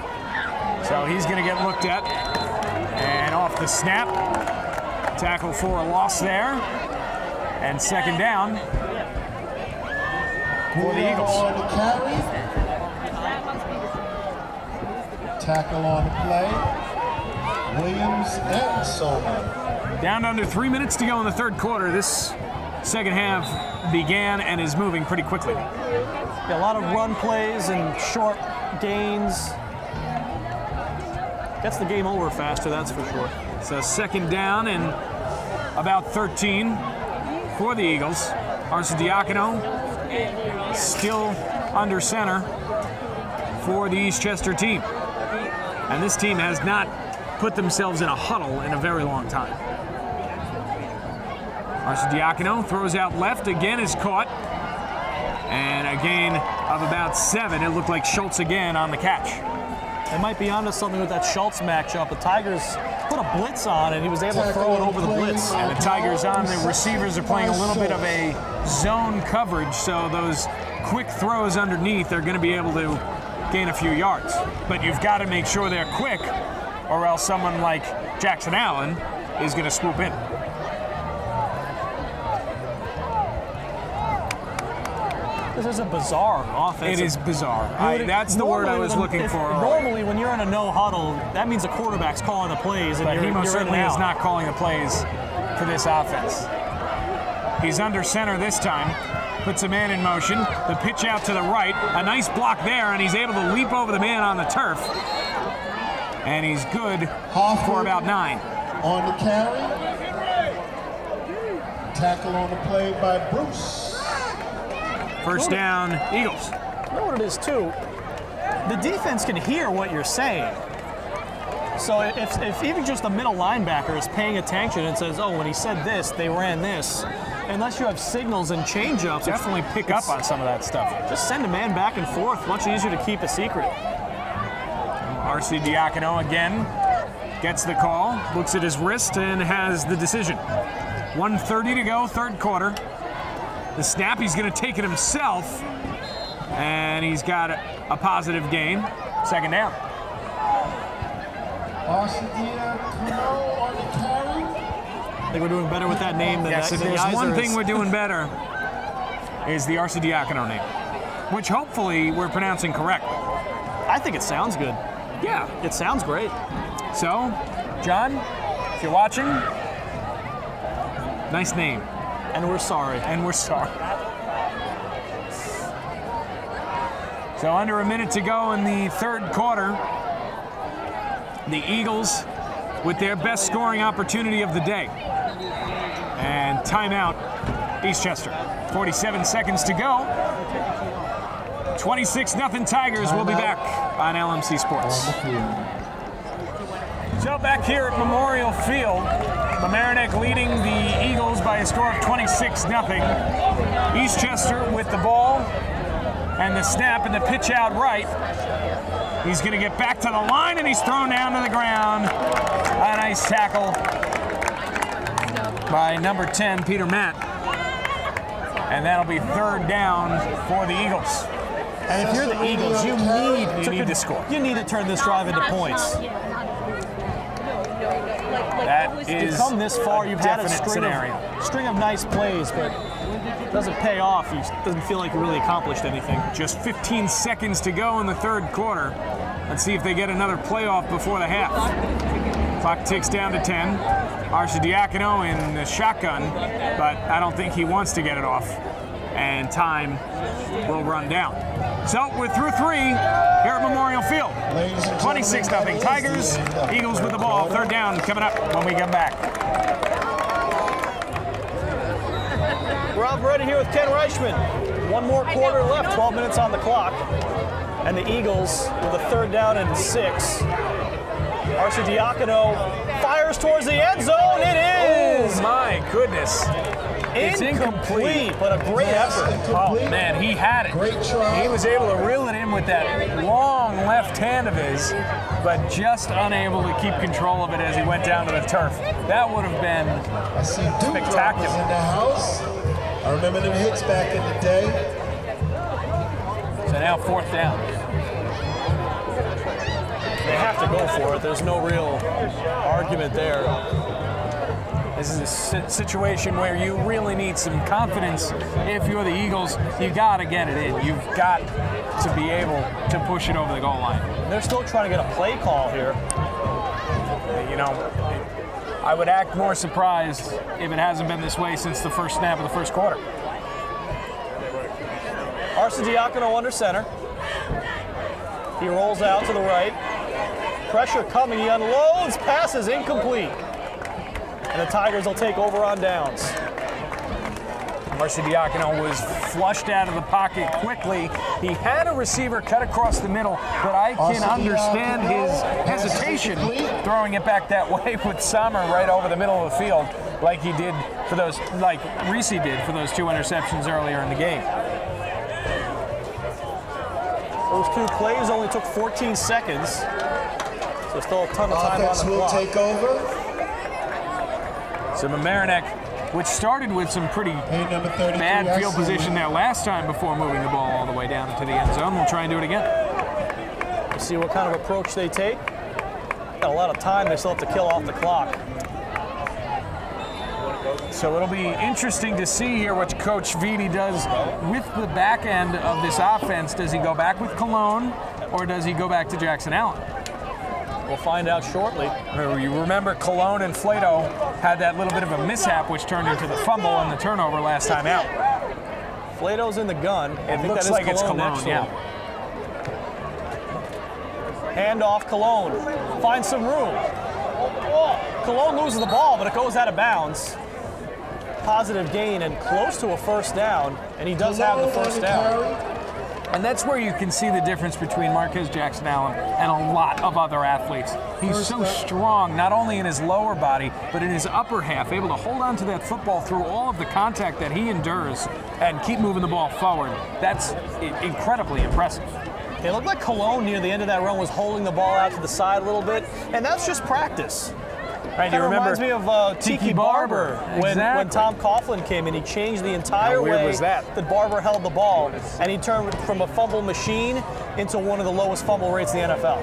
So he's going to get looked at. And off the snap. Tackle for a loss there. And second down for the Eagles. On the carry. Tackle on the play. Williams and Solman. Down to under 3 minutes to go in the third quarter. This second half began and is moving pretty quickly. Yeah, a lot of run plays and short gains. Gets the game over faster, that's for sure. So second down and about 13 for the Eagles. Arcidiacono still under center for the Eastchester team. And this team has not put themselves in a huddle in a very long time. Arcidiacono throws out left, again is caught. And a gain of about 7. It looked like Schultz again on the catch. They might be onto something with that Schultz matchup. The Tigers put a blitz on, and he was able to throw it over the blitz. And the Tigers on the receivers are playing a little bit of a zone coverage, so those quick throws underneath are going to be able to gain a few yards. But you've got to make sure they're quick, or else someone like Jackson Allen is going to swoop in. This is a bizarre offense. It is bizarre. That's the word I was looking for. Normally, when you're in a no huddle, that means the quarterback's calling the plays, and but he most certainly is not calling the plays for this offense. He's under center this time. Puts a man in motion. The pitch out to the right. A nice block there, and he's able to leap over the man on the turf. And he's good for about 9. On the carry. Tackle on the play by Bruce. First down, Eagles. You know what it is, too? The defense can hear what you're saying. So if even just the middle linebacker is paying attention and says, oh, when he said this, they ran this, unless you have signals and change-ups, definitely pick up on some of that stuff. Just send a man back and forth. Much easier to keep a secret. Arcidiacono again gets the call, looks at his wrist, and has the decision. 1:30 to go, third quarter. The snap, he's going to take it himself, and he's got a positive gain. Second down. Arcidiacono on the carry. I think we're doing better with that name than yes, that. If there's one thing we're doing better is the Arcidiacono name, which hopefully we're pronouncing correctly. I think it sounds good. Yeah. It sounds great. So, John, if you're watching, nice name. And we're sorry. And we're sorry. So under a minute to go in the third quarter. The Eagles with their best scoring opportunity of the day. And timeout, Eastchester. 47 seconds to go. 26-0 Tigers. We'll be back on LMC Sports. So back here at Memorial Field, Mamaroneck leading the Eagles by a score of 26-0. Eastchester with the ball and the snap and the pitch out right. He's going to get back to the line, and he's thrown down to the ground. A nice tackle by number 10, Peter Matt. And that'll be third down for the Eagles. And if you're the Eagles, you need to score. You need to turn this drive into points. That is to come this far, you've had a string of nice plays, but it doesn't pay off. It doesn't feel like you really accomplished anything. Just 15 seconds to go in the third quarter. Let's see if they get another playoff before the half. Clock ticks down to 10. Arcidiacono in the shotgun, but I don't think he wants to get it off. And time will run down. So we're through 3 here at Memorial Field. 26-0 Tigers. Eagles with the ball. Third down coming up when we come back. Rob Ready here with Ken Reichman. One more quarter left, 12 minutes on the clock. And the Eagles with a third down and 6. Arcidiacono fires towards the end zone. It is! Oh my goodness. It's incomplete, but a great effort. Oh man, he had it. Great try. He was able to reel it in with that long left hand of his, but just unable to keep control of it as he went down to the turf. That would have been I see spectacular. in the house. I remember them hits back in the day. So now 4th down. They have to go for it. There's no real argument there. This is a situation where you really need some confidence. If you're the Eagles, you got to get it in. You've got to be able to push it over the goal line. They're still trying to get a play call here. You know, I would act more surprised if it hasn't been this way since the first snap of the first quarter. Arcidiacono under center. He rolls out to the right. Pressure coming, he unloads, pass is incomplete. And the Tigers will take over on downs. Arcidiacono was flushed out of the pocket quickly. He had a receiver cut across the middle, but I can understand his hesitation throwing it back that way with Sommer right over the middle of the field, like he did for those, like Reese did for those 2 interceptions earlier in the game. Those 2 plays only took 14 seconds. So still a ton of time on the clock. Will take over. So Mamaroneck, which started with some pretty bad field position there last time before moving the ball all the way down to the end zone, we'll try and do it again. We'll see what kind of approach they take. Got a lot of time. They still have to kill off the clock. So it'll be interesting to see here what Coach Viti does with the back end of this offense. Does he go back with Cologne, or does he go back to Jackson Allen? We'll find out shortly. You remember Cologne and Flato had that little bit of a mishap which turned into the fumble and the turnover last time out. Flato's in the gun. It looks like it's Cologne, yeah. Hand off Cologne. Finds some room. Cologne loses the ball, but it goes out of bounds. Positive gain and close to a first down, and he does have the first down. And that's where you can see the difference between Marquez Jackson Allen and a lot of other athletes. He's so strong, not only in his lower body, but in his upper half, able to hold on to that football through all of the contact that he endures and keep moving the ball forward. That's incredibly impressive. It looked like Cologne near the end of that run was holding the ball out to the side a little bit, and that's just practice. Right, It reminds me of Tiki Barber when Tom Coughlin came in. He changed the entire way that Barber held the ball, and he turned from a fumble machine into one of the lowest fumble rates in the NFL.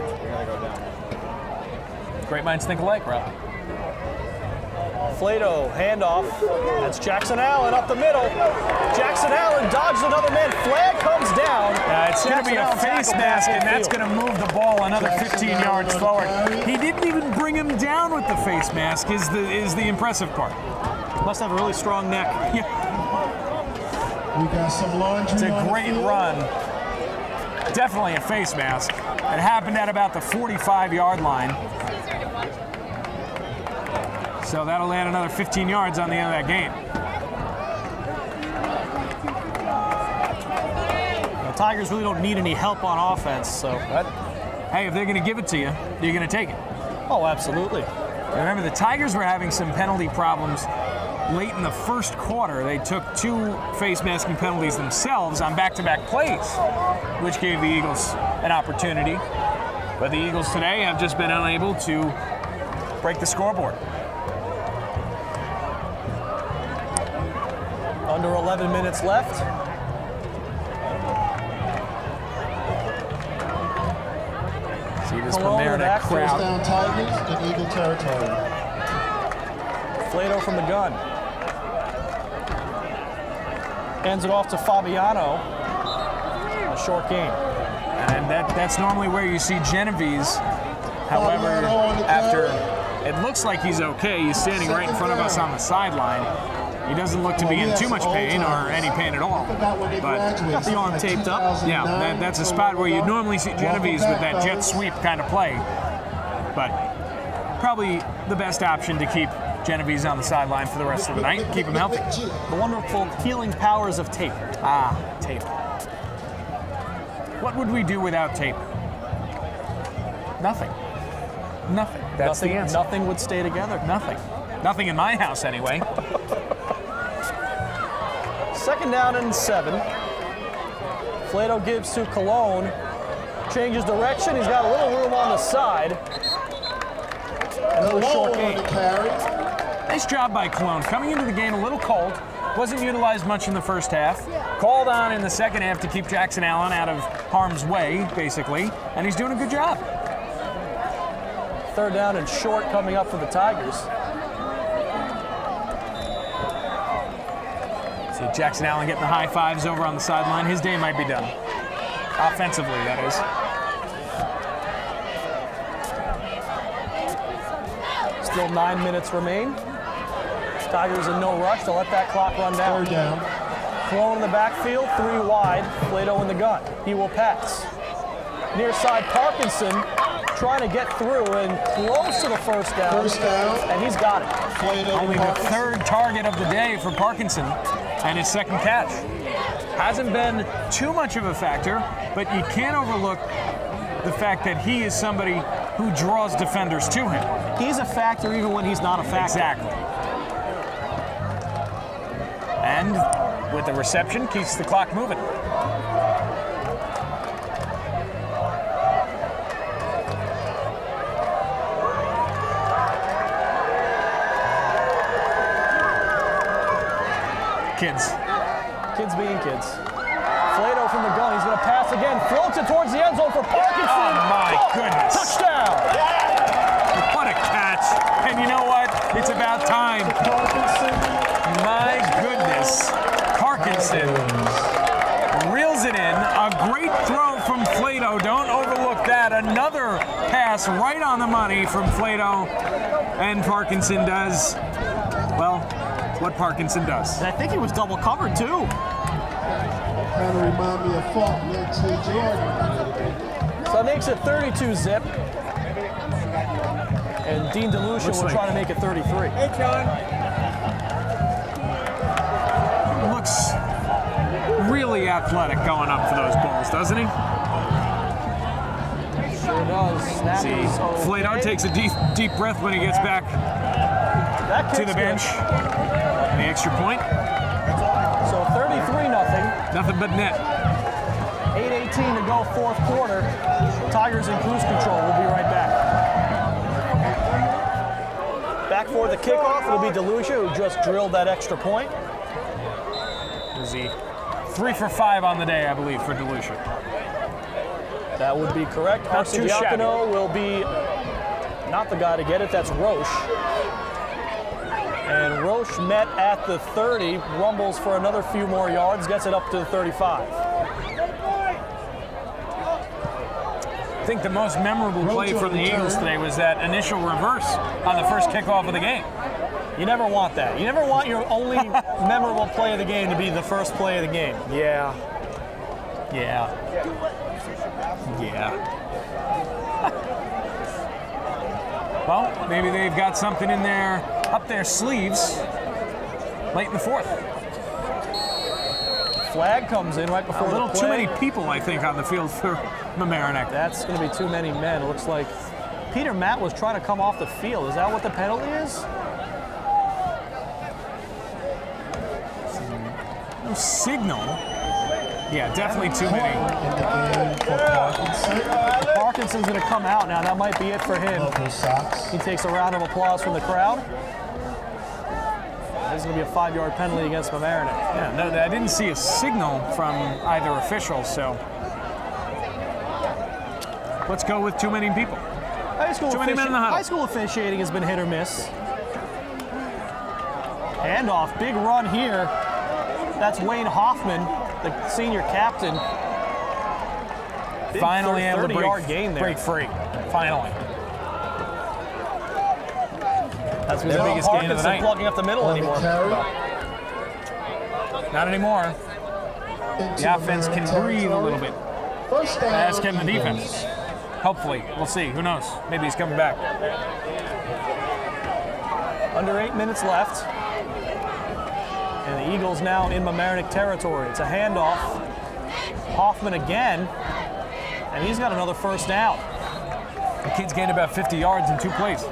Great minds think alike, Rob. Flato, handoff. That's Jackson Allen up the middle. Jackson Allen dodged another man. Flag comes down. It's going to be a face mask, and that's going to move the ball another 15 yards forward. He didn't even bring him down with the face mask, is the impressive part. Must have a really strong neck. We got some laundry. It's a great run. Definitely a face mask. It happened at about the 45-yard line. So that'll add another 15 yards on the end of that game. The Tigers really don't need any help on offense, so. Hey, if they're going to give it to you, you're going to take it. Oh, absolutely. Remember, the Tigers were having some penalty problems late in the first quarter. They took 2 face masking penalties themselves on back-to-back plays, which gave the Eagles an opportunity. But the Eagles today have just been unable to break the scoreboard. Under 11 minutes left. See this Mamaroneck crowd. First down Tigers in Eagle territory. Flato from the gun. Hands it off to Fabiano. A short game. And that's normally where you see Genovese. However, after it looks like he's okay, he's standing right in front of us on the sideline. He doesn't look to be in too much pain or any pain at all. But got the arm taped up. Yeah, that's a spot where you'd normally see Genovese with that jet sweep kind of play. But probably the best option to keep Genovese on the sideline for the rest of the night, keep him healthy. The wonderful healing powers of tape. Ah, tape. What would we do without tape? Nothing. Nothing. That's the answer. Nothing would stay together. Nothing. Nothing in my house, anyway. 2nd down and 7. Flato gives to Cologne. Changes direction. He's got a little room on the side. Another short game. Nice job by Cologne. Coming into the game a little cold. Wasn't utilized much in the first half. Called on in the second half to keep Jackson Allen out of harm's way, basically, and he's doing a good job. 3rd down and short coming up for the Tigers. See Jackson Allen getting the high fives over on the sideline. His day might be done. Offensively, that is. Still 9 minutes remain. Tigers in no rush to let that clock run down. 3rd down. Throw in the backfield, 3 wide. Plato in the gun. He will pass. Near side, Parkinson trying to get through and close to the 1st down. 1st down. And he's got it. Plato, Only the Parkinson. 3rd target of the day for Parkinson and his 2nd catch. Hasn't been too much of a factor, but you can't overlook the fact that he is somebody who draws defenders to him. He's a factor even when he's not a factor. Exactly. And with the reception, keeps the clock moving. Kids being kids. Plato from the gun. He's going to pass again. Floats it towards the end zone for Parkinson. Oh, my goodness. Touchdown. What a catch. And you know what? It's about time. My goodness. Parkinson reels it in. A great throw from Plato. Don't overlook that. Another pass right on the money from Plato. And Parkinson does, well, what Parkinson does. And I think he was double covered too. Kind of remind me of Faulkner to Jordan. So that makes it 32 zip. And Dean DeLucia will try to make it 33. Hey, John. Looks really athletic going up for those balls, doesn't he? Sure does. Snap See, is okay. Flato takes a deep breath when he gets back That to kick's the bench. good. The extra point. So 33-0. Nothing but net. 8:18 to go, 4th quarter. Tigers in cruise control. We'll be right back. Back for the kickoff. It'll be DeLucia, who just drilled that extra point. Is he 3 for 5 on the day, I believe, for DeLucia. That would be correct. Not too Arcidiacono will be not the guy to get it. That's Roche. And Roche met at the 30, rumbles for another few more yards, gets it up to the 35. I think the most memorable play from the Eagles today was that initial reverse on the first kickoff of the game. You never want that. You never want your only memorable play of the game to be the first play of the game. Yeah. Well, maybe they've got something in there up their sleeves late in the 4th. Flag comes in right before A little the play. too many people, I think, on the field for Mamaroneck. That's going to be too many men. It looks like Peter Matt was trying to come off the field. Is that what the penalty is? No signal. Yeah, definitely too many. Parkinson's going to come out now. That might be it for him. He takes a round of applause from the crowd. This is going to be a 5-yard penalty against Mamaroneck. Yeah, no, I didn't see a signal from either official, so let's go with too many people. Too many men in the huddle. High school officiating has been hit or miss. Handoff, big run here. That's Wayne Hoffman, the senior captain. Big Finally able to 30-yard gain there. break free. Finally. That's the biggest gain of the night. Plugging up the middle anymore. Not anymore. The offense can breathe a little bit. As can the defense. Hopefully. We'll see. Who knows? Maybe he's coming back. Under 8 minutes left. And the Eagles now in Mamaroneck territory. It's a handoff. Hoffman again. And he's got another first down. The kid's gained about 50 yards in 2 plays.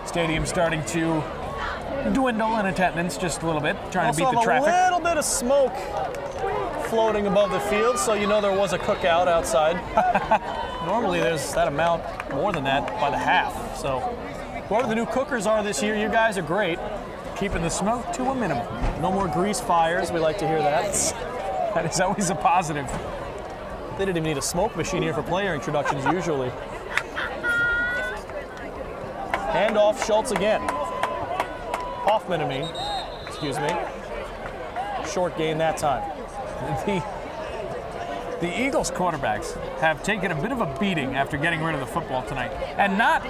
Stadium starting to dwindle in attendance just a little bit, trying to beat the traffic. A little bit of smoke floating above the field, so you know there was a cookout outside. Normally there's that amount, more than that, by the half. So Whoever the new cookers are this year, you guys are great. Keeping the smoke to a minimum. No more grease fires. We like to hear that. That is always a positive. They didn't even need a smoke machine here for player introductions usually. Hand off Schultz again. Hoffman, excuse me. Short gain that time. The Eagles quarterbacks have taken a bit of a beating after getting rid of the football tonight. And not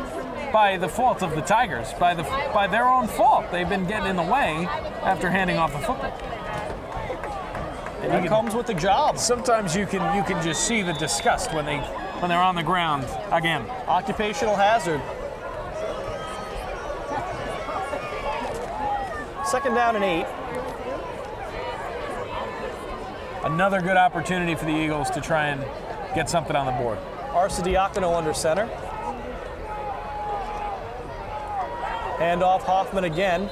by the fault of the Tigers, by their own fault. They've been getting in the way after handing off the football. And that comes with the job. Sometimes you can just see the disgust when they're on the ground again. Occupational hazard. Second down and 8. Another good opportunity for the Eagles to try and get something on the board. Arcidiacono under center. Hand off Hoffman again.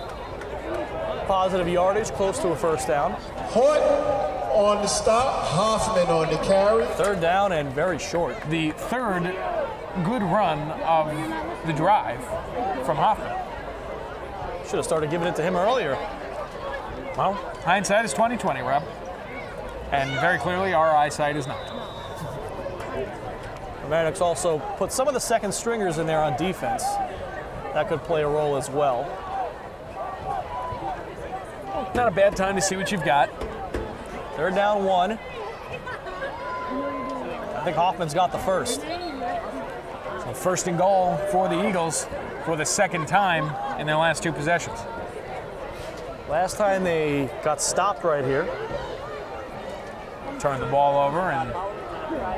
Positive yardage, close to a first down. Hoyt on the stop, Hoffman on the carry. Third down and very short. The third good run of the drive from Hoffman. Should have started giving it to him earlier. Well, hindsight is 20/20, Rob. And very clearly, our eyesight is not. Mamaroneck's also put some of the second stringers in there on defense. That could play a role as well. Not a bad time to see what you've got. Third down 1. I think Hoffman's got the first. So first and goal for the Eagles for the second time in their last 2 possessions. Last time they got stopped right here. Turn the ball over in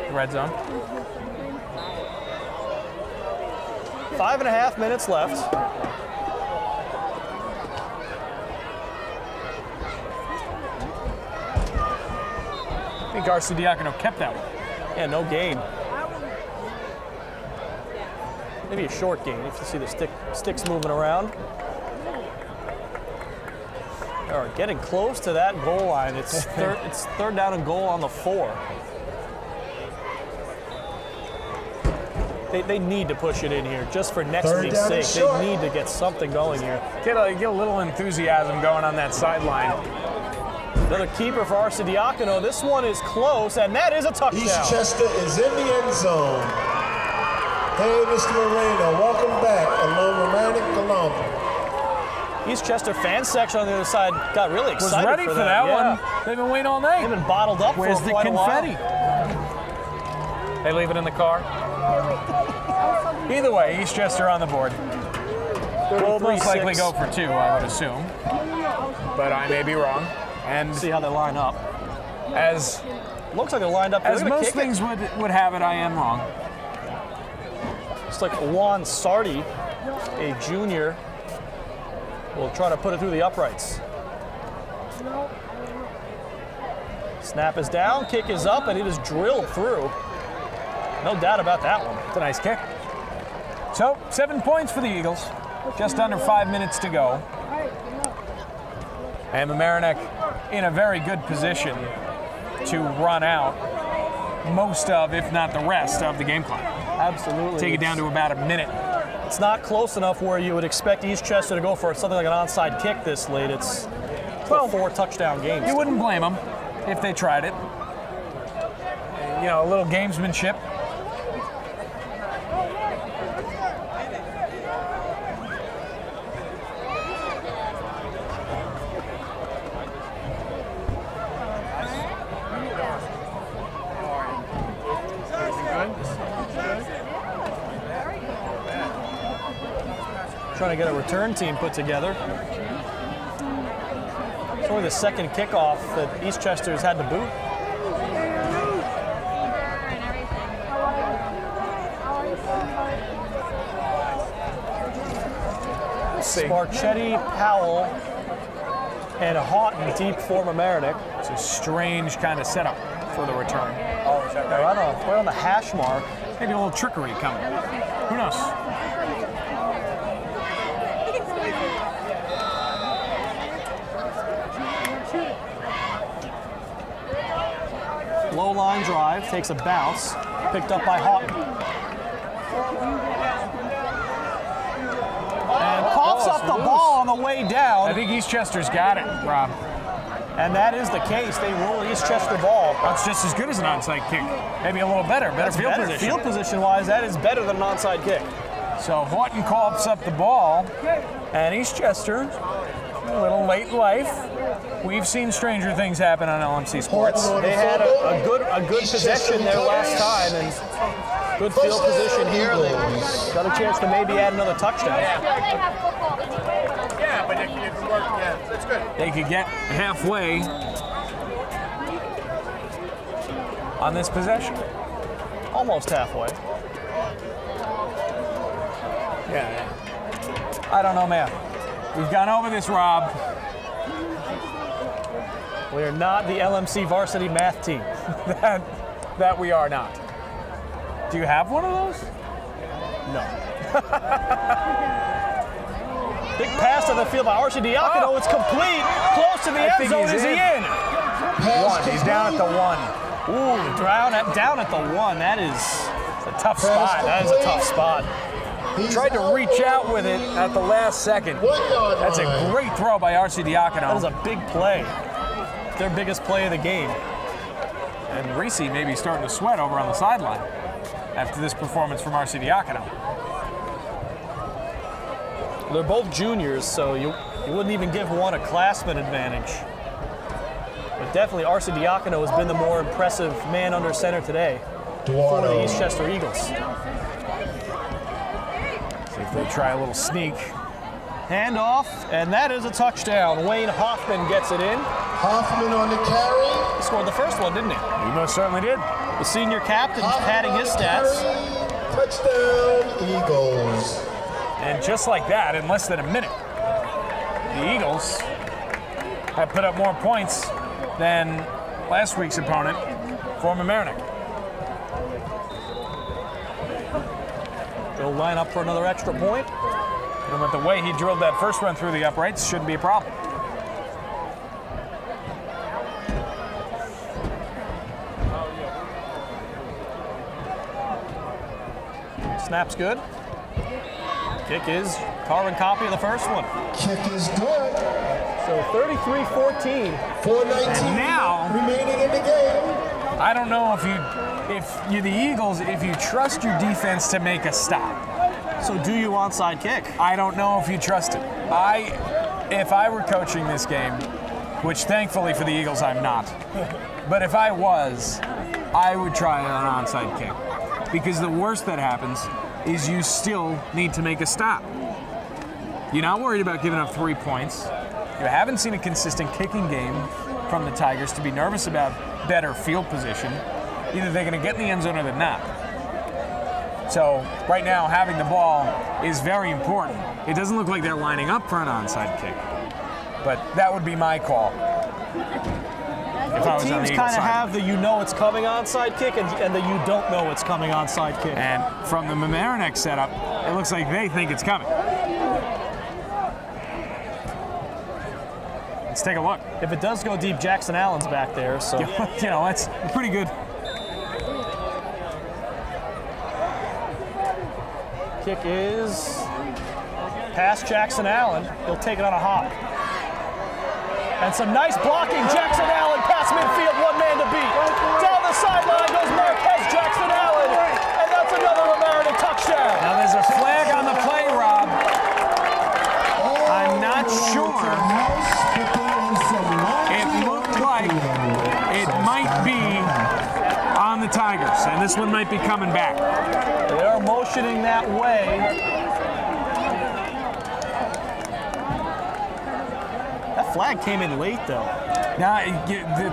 the red zone. 5.5 minutes left. I think Arcidiacono kept that one. Yeah, no gain. Maybe a short gain if you see the sticks moving around. They are getting close to that goal line. It's third down and goal on the 4. They need to push it in here just for next week's sake. They need to get something going here. Get a little enthusiasm going on that sideline. Another keeper for Arcidiacono. This one is close, and that is a touchdown. Eastchester is in the end zone. Hey, Mr. Moreno, welcome back. Along Mamaroneck alum. Eastchester fan section on the other side got really excited. Was ready for that one. They've been waiting all night. They've been bottled up Where's for the quite confetti? a while. They leave it in the car. Either way, Eastchester on the board. Will most likely go for 2, I would assume. But I may be wrong. And see how they line up. As looks like they're lined up. As most things would have it, I am wrong. It's like Juan Sardi, a junior, will try to put it through the uprights. Snap is down, kick is up, and it is drilled through. No doubt about that one. It's a nice kick. So, 7 points for the Eagles. Just under 5 minutes to go. And Mamaroneck in a very good position to run out most of, if not the rest, of the game clock. Absolutely. Take it down to about a minute. It's not close enough where you would expect Eastchester to go for something like an onside kick this late. It's well, 4 touchdown games. You wouldn't blame them if they tried it. You know, a little gamesmanship. Trying to get a return team put together. It's only the second kickoff that Eastchester's had to boot. Sparchetti, Powell, and Houghton deep for Mamaroneck. It's a strange kind of setup for the return. Oh, is that right? Right on the hash mark. Maybe a little trickery coming. Who knows? Low line drive, takes a bounce, picked up by Houghton. pops up the ball on the way down. I think Eastchester's got it, Rob. And that is the case. They roll Eastchester ball. That's just as good as an onside kick. Maybe a little better. Better field position. Field position-wise, that is better than an onside kick. So Horton pops up the ball, and Eastchester, a little late in life. We've seen stranger things happen on LMC Sports. They had a good possession there last time, and good field position here. They got a chance to maybe add another touchdown. Yeah, but you can work. Yeah, that's good. They could get halfway on this possession. Almost halfway. Yeah. I don't know, man. We've gone over this, Rob. We are not the LMC Varsity math team. that we are not. Do you have one of those? No. Big pass to the field by Archie Diacono. Oh. It's complete. Close to the end zone. Is he in? One. He's down at the one. Ooh, down at the one. That is a tough spot. That is a tough spot. He tried to reach out with it at the last second. That's a great throw by Archie Diacono. That is a big play. Their biggest play of the game. And Reese may be starting to sweat over on the sideline after this performance from Archie Diacono. They're both juniors, so you wouldn't even give one a classman advantage. But definitely Archie Diacono has been the more impressive man under center today for the Eastchester Eagles. See if they try a little sneak. Handoff, and that is a touchdown. Wayne Hoffman gets it in. Hoffman on the carry. He scored the first one, didn't he? He most certainly did. The senior captain padding his stats. Touchdown, Eagles. And just like that, in less than a minute, the Eagles have put up more points than last week's opponent for Mamaroneck. They'll line up for another extra point. And with the way he drilled that first one through the uprights, shouldn't be a problem. Snap's good. Kick is carbon copy of the first one. Kick is good. So 33-14. 4:19 now remaining in the game. I don't know if you're the Eagles, if you trust your defense to make a stop. So do you onside kick? I don't know if you trust it. If I were coaching this game, which thankfully for the Eagles I'm not, but if I was, I would try an onside kick. Because the worst that happens is you still need to make a stop. You're not worried about giving up 3 points. You haven't seen a consistent kicking game from the Tigers to be nervous about better field position. Either they're going to get in the end zone or they're not. So right now, having the ball is very important. It doesn't look like they're lining up for an onside kick, but that would be my call. If I was on the Teams Eagles kind of side. have the you know it's coming onside kick and the you don't know it's coming onside kick. And from the Mamaroneck setup, it looks like they think it's coming. Let's take a look. If it does go deep, Jackson Allen's back there, so. You know, that's pretty good. Kick is past Jackson Allen. He'll take it on a hop. And some nice blocking. Jackson Allen past midfield, one man to beat. Down the sideline goes Marquez Jackson Allen. And that's another Mamaroneck touchdown. Now there's a flag on the play, Rob. I'm not sure. It looked like it might be on the Tigers, and this one might be coming back. They are motioning that way. That flag came in late, though. Now,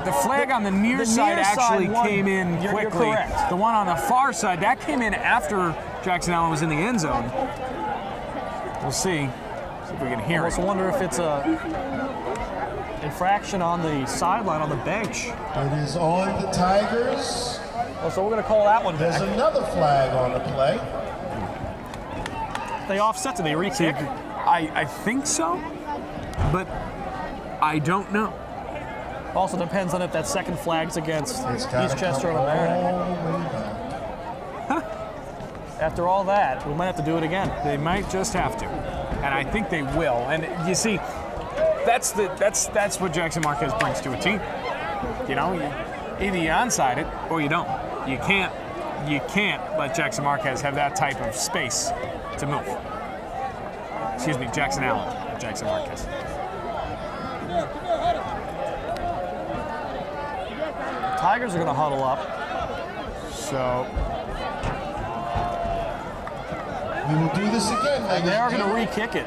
the flag on the near side actually came in You're quickly. correct. The one on the far side, that came in after Jackson Allen was in the end zone. We'll see. See if we can hear I it. also wonder if it's a infraction on the sideline on the bench. It is on the Tigers. Oh, so we're going to call that one There's back. another flag on the play. They offset, do they re-kick? I think so, but I don't know. Also depends on if that second flag's against It's gotta Eastchester or come Mamaroneck. all the way back. After all that, we might have to do it again. They might just have to. and I think they will. And you see, that's what Jackson Marquez brings to a team. You know, either you onside it or you don't. You can't let Jackson Marquez have that type of space to move. Excuse me, Jackson Allen, not Jackson Marquez. Tigers are going to huddle up. So We will do this again. And they are going to re-kick it.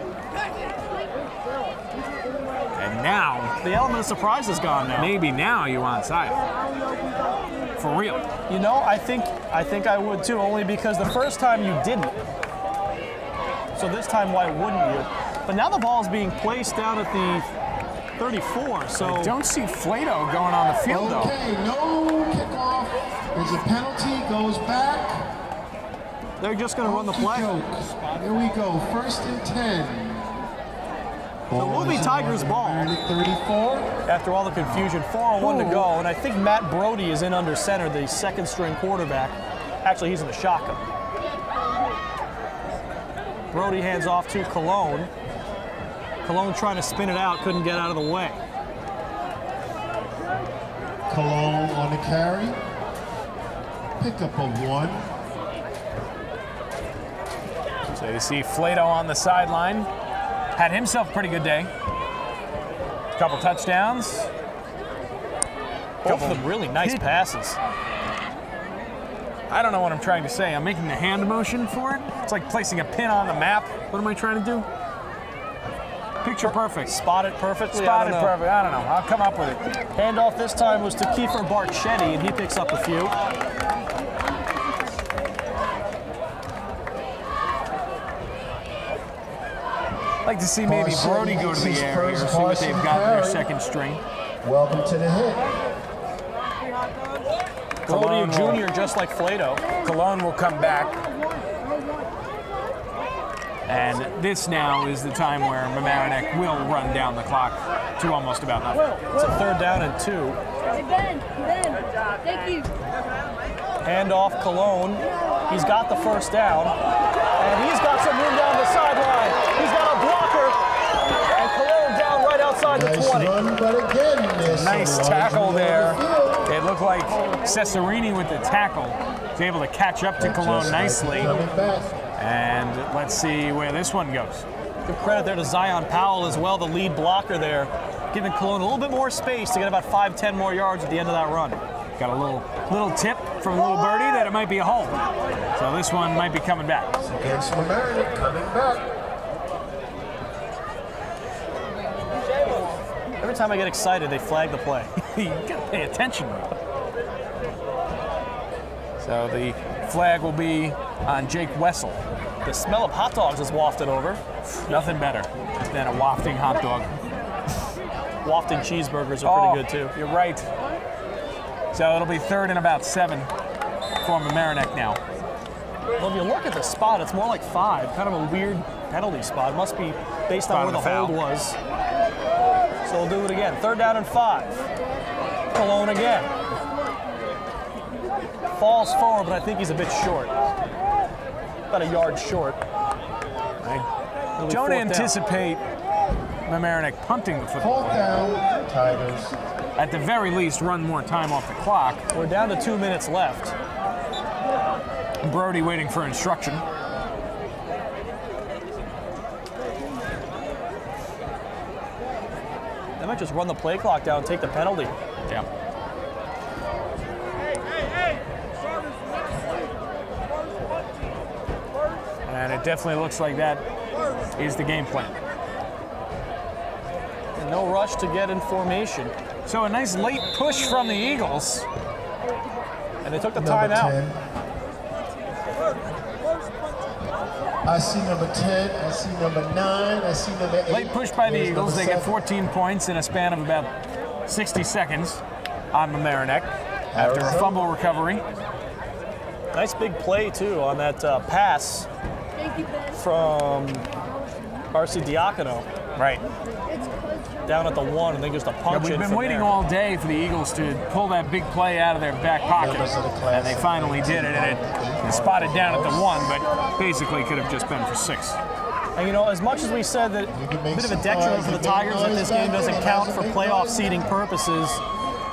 and now The element of surprise is gone now. maybe now you onside. For real. You know, I think I would too, only because the first time you didn't. So this time, why wouldn't you? But now the ball is being placed down at the 34. So I don't see Flato going on the field though. Okay, no kickoff. There's a penalty, goes back. they're just going to run the play. Here we go, 1st and 10. So it will be Tigers' ball. 34. After all the confusion, 4:01 to go, and I think Matt Brody is in under center, the second-string quarterback. Actually, he's in the shotgun. Brody hands off to Cologne. Cologne trying to spin it out, couldn't get out of the way. Cologne on the carry. Pickup of 1. So you see Flato on the sideline. Had himself a pretty good day. Couple touchdowns. Both of them really nice passes. I don't know what I'm trying to say. I'm making the hand motion for it. It's like placing a pin on the map. What am I trying to do? Picture perfect. Spot it perfectly. Spotted perfect. I don't know. I'll come up with it. Handoff this time was to Kiefer Barchetti, and he picks up a few. I'd like to see maybe Brody go to the air here, see what they've got in their second string. Welcome to the hit. Brody Jr. just like Flato. Cologne will come back. And this now is the time where Mamaroneck will run down the clock to almost about nothing. It's a 3rd down and 2. Hey, Ben, thank you. Handoff Cologne. He's got the 1st down. And he's got some room down the sideline. He's got a blocker. And Cologne down right outside the Nice 20. run, but again, there's Nice some tackle runs there. on the field. It looked like Cesarini with the tackle was able to catch up to Cologne Just like nicely. coming back. And let's see where this one goes. Good credit there to Zion Powell as well, the lead blocker there, giving Cologne a little bit more space to get about 5-10 more yards at the end of that run. Got a little tip from little birdie that it might be a hole. So this one might be coming back. Against Mamaroneck coming back. Every time I get excited, they flag the play. You gotta pay attention. So the flag will be on Jake Wessel. The smell of hot dogs is wafted over. Nothing better than a wafting hot dog. Wafting cheeseburgers are pretty good too. You're right. So it'll be 3rd and about 7 for Mamaroneck now. Well, if you look at the spot, it's more like 5. Kind of a weird penalty spot. It must be based on where the hold was. So we'll do it again. 3rd down and 5. Cologne again. Falls forward, but I think he's a bit short. About a yard short. I It'll be don't 4th down. anticipate Mamaroneck punting the football. 4th down, Tigers. At the very least, run more time off the clock. We're down to 2 minutes left. Brody waiting for instruction. They might just run the play clock down and take the penalty. Yeah. And it definitely looks like that is the game plan. And no rush to get in formation. So a nice late push from the Eagles. And they took the Number timeout. 10. I see number 10, I see number 9, I see number 8. Late push by the There's Eagles. They number get 14 points in a span of about 60 seconds on Mamaroneck after a Arizona. fumble recovery. Nice big play too on that pass Thank you, Ben. from RC Diacono Right. down at the 1, and then just a Yeah, punch we've in been from waiting there. all day for the Eagles to pull that big play out of their back pocket, Members of the class and they finally did it. And it spotted down at the 1, but basically could have just been for 6. And you know, as much as we said that a bit of a detriment for the Tigers that this game doesn't count for playoff seeding purposes,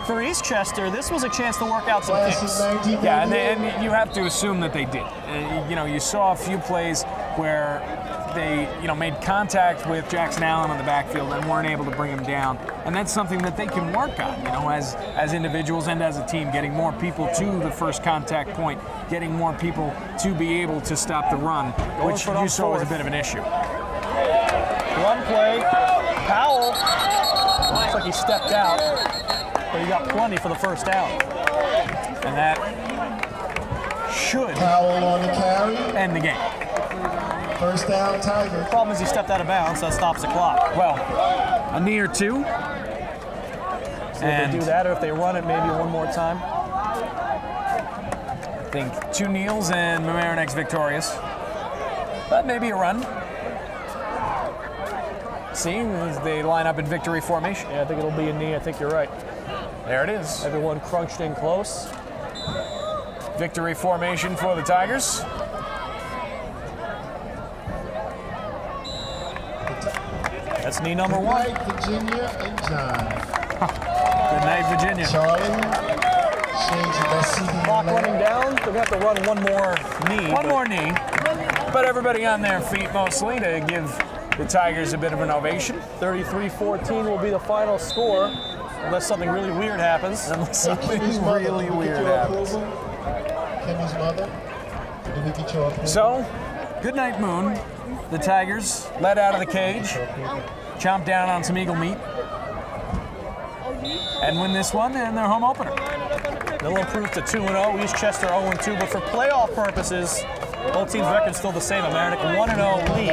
for Eastchester, this was a chance to work out some kinks. Yeah, and you have to assume that they did. You know, you saw a few plays where they, made contact with Jackson Allen on the backfield and weren't able to bring him down. And that's something that they can work on, as individuals and as a team, getting more people to the first contact point, getting more people to be able to stop the run, which you saw was a bit of an issue. Run play, Powell, looks like he stepped out, but he got plenty for the first down. And that should Powell on the carry. end the game. First down, Tigers. The problem is he stepped out of bounds, so that stops the clock. Well, a knee or two. So if they do that, or if they run it maybe one more time. I think 2 kneels and Mamaroneck's victorious. But maybe a run. Seeing as they line up in victory formation. Yeah, I think it'll be a knee. I think you're right. There it is. Everyone crunched in close. Victory formation for the Tigers. That's knee number 1. Good night, Virginia and John. Good night, Virginia. Charlie, change the CD. Clock running down. They're going to have to run one more knee. One more knee. But everybody on their feet mostly to give the Tigers a bit of an ovation. 33-14 will be the final score, unless something really weird happens. Unless something really weird happens. Kimmy's mother, did we get your approval? So, good night, Moon. The Tigers let out of the cage, chomp down on some eagle meat, and win this one in their home opener. They'll improve to 2-0, Eastchester 0-2, but for playoff purposes, both teams' record's still the same. Mamaroneck 1-0 league,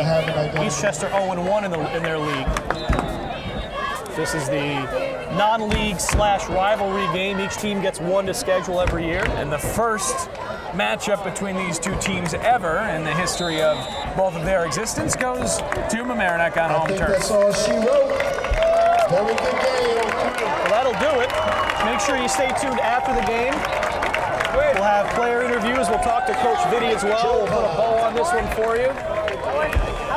Eastchester 0-1 in their league. This is the non-league / rivalry game. Each team gets one to schedule every year. And the first matchup between these two teams ever in the history of both of their existence goes to Mamaroneck on home I think turf. that's all she wrote. Very good game. Well, that'll do it. Make sure you stay tuned after the game. We'll have player interviews. We'll talk to Coach Vitti as well. We'll put a bow on this one for you.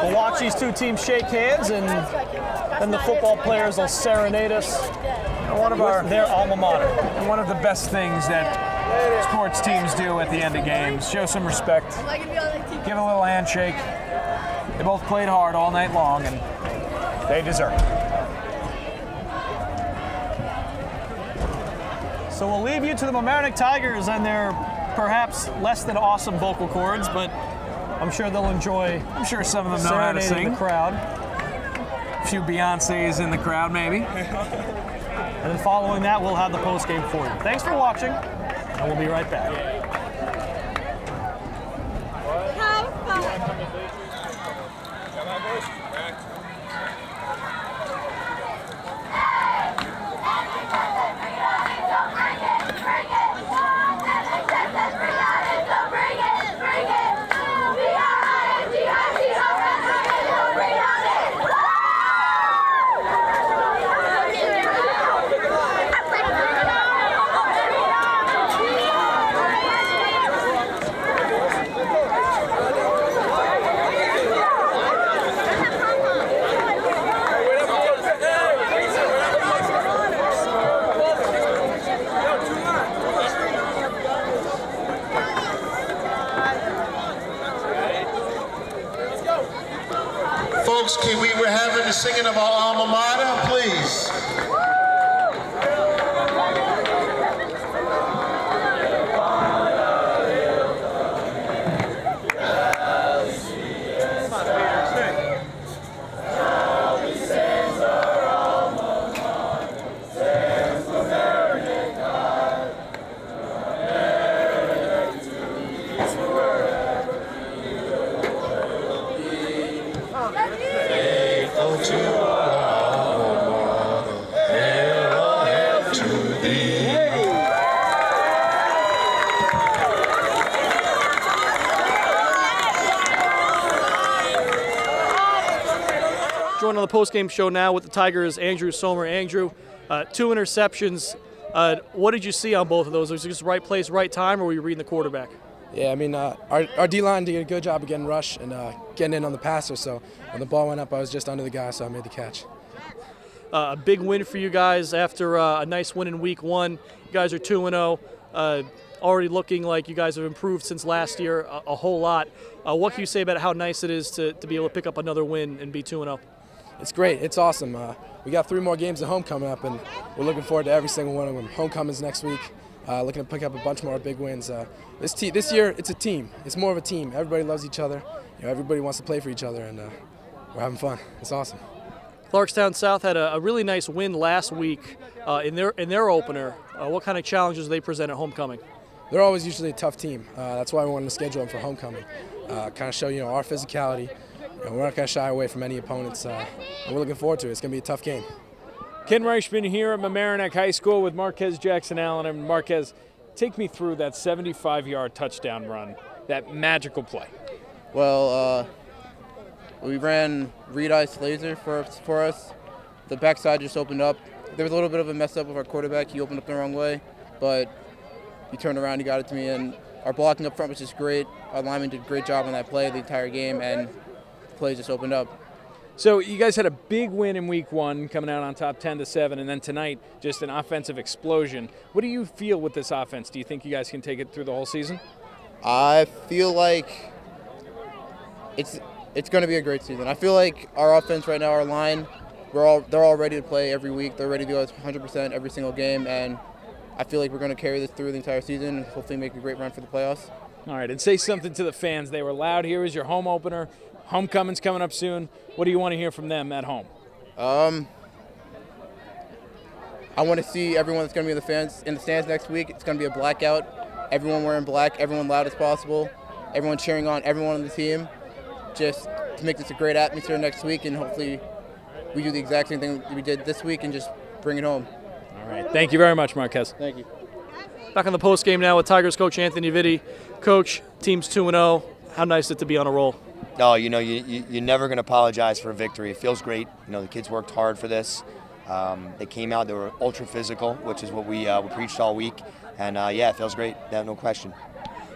We'll watch these two teams shake hands, and then the football players will serenade us with their alma mater. And one of the best things that sports teams do at the end of games, show some respect, give a little handshake. They both played hard all night long, and they deserve it. So we'll leave you to the Mamaroneck Tigers and their perhaps less than awesome vocal cords, but I'm sure they'll enjoy. I'm sure some of them know how to sing. The crowd. A few Beyoncés in the crowd, maybe. And then following that, we'll have the post game for you. Thanks for watching, and we'll be right back. Folks, we're having the singing of our alma mater, please. Joining on the post-game show now with the Tigers, Andrew Sommer. Andrew, 2 interceptions. What did you see on both of those? Was it just right place, right time, or were you reading the quarterback? Yeah, I mean, our D-line did a good job of getting rush and getting in on the passer, so when the ball went up, I was just under the guy, so I made the catch. A big win for you guys after a nice win in week 1. You guys are 2-0, already looking like you guys have improved since last year a whole lot. What can you say about how nice it is to be able to pick up another win and be 2-0? It's great. It's awesome. We got 3 more games at home coming up, and we're looking forward to every single one of them. Homecoming's next week. Looking to pick up a bunch more big wins. This year, it's a team. It's more of a team. Everybody loves each other. Everybody wants to play for each other, and we're having fun. It's awesome. Clarkstown South had a really nice win last week in their opener. What kind of challenges do they present at homecoming? They're always usually a tough team. That's why we wanted to schedule them for homecoming. Kind of show our physicality. We're not going to shy away from any opponents. And we're looking forward to it. It's going to be a tough game. Ken Reichman here at Mamaroneck High School with Marquez Jackson Allen. And Marquez, take me through that 75-yard touchdown run, that magical play. Well, we ran read ice laser for us. The backside just opened up. There was a little bit of a mess up with our quarterback. He opened up the wrong way, but he turned around, he got it to me, and our blocking up front was just great. Our linemen did a great job on that play the entire game, and the play just opened up. So you guys had a big win in week 1, coming out on top 10-7, and then tonight just an offensive explosion. What do you feel with this offense? Do you think you guys can take it through the whole season? I feel like it's going to be a great season. I feel like our offense right now, our line, they're all ready to play every week. They're ready to go 100% every single game, and I feel like we're going to carry this through the entire season and hopefully make a great run for the playoffs. All right, and say something to the fans. They were loud. Here is your home opener. Homecoming's coming up soon. What do you want to hear from them at home? I want to see everyone that's going to be in the stands next week. It's going to be a blackout. Everyone wearing black, everyone loud as possible, everyone cheering on everyone on the team, just to make this a great atmosphere next week, and hopefully we do the exact same thing we did this week and just bring it home. All right. Thank you very much, Marquez. Thank you. Back on the post game now with Tigers coach Anthony Vitti. Coach, team's 2-0. How nice is it to be on a roll? No, you're never going to apologize for a victory. It feels great. The kids worked hard for this. They came out, they were ultra physical, which is what we preached all week. And yeah, it feels great, no question.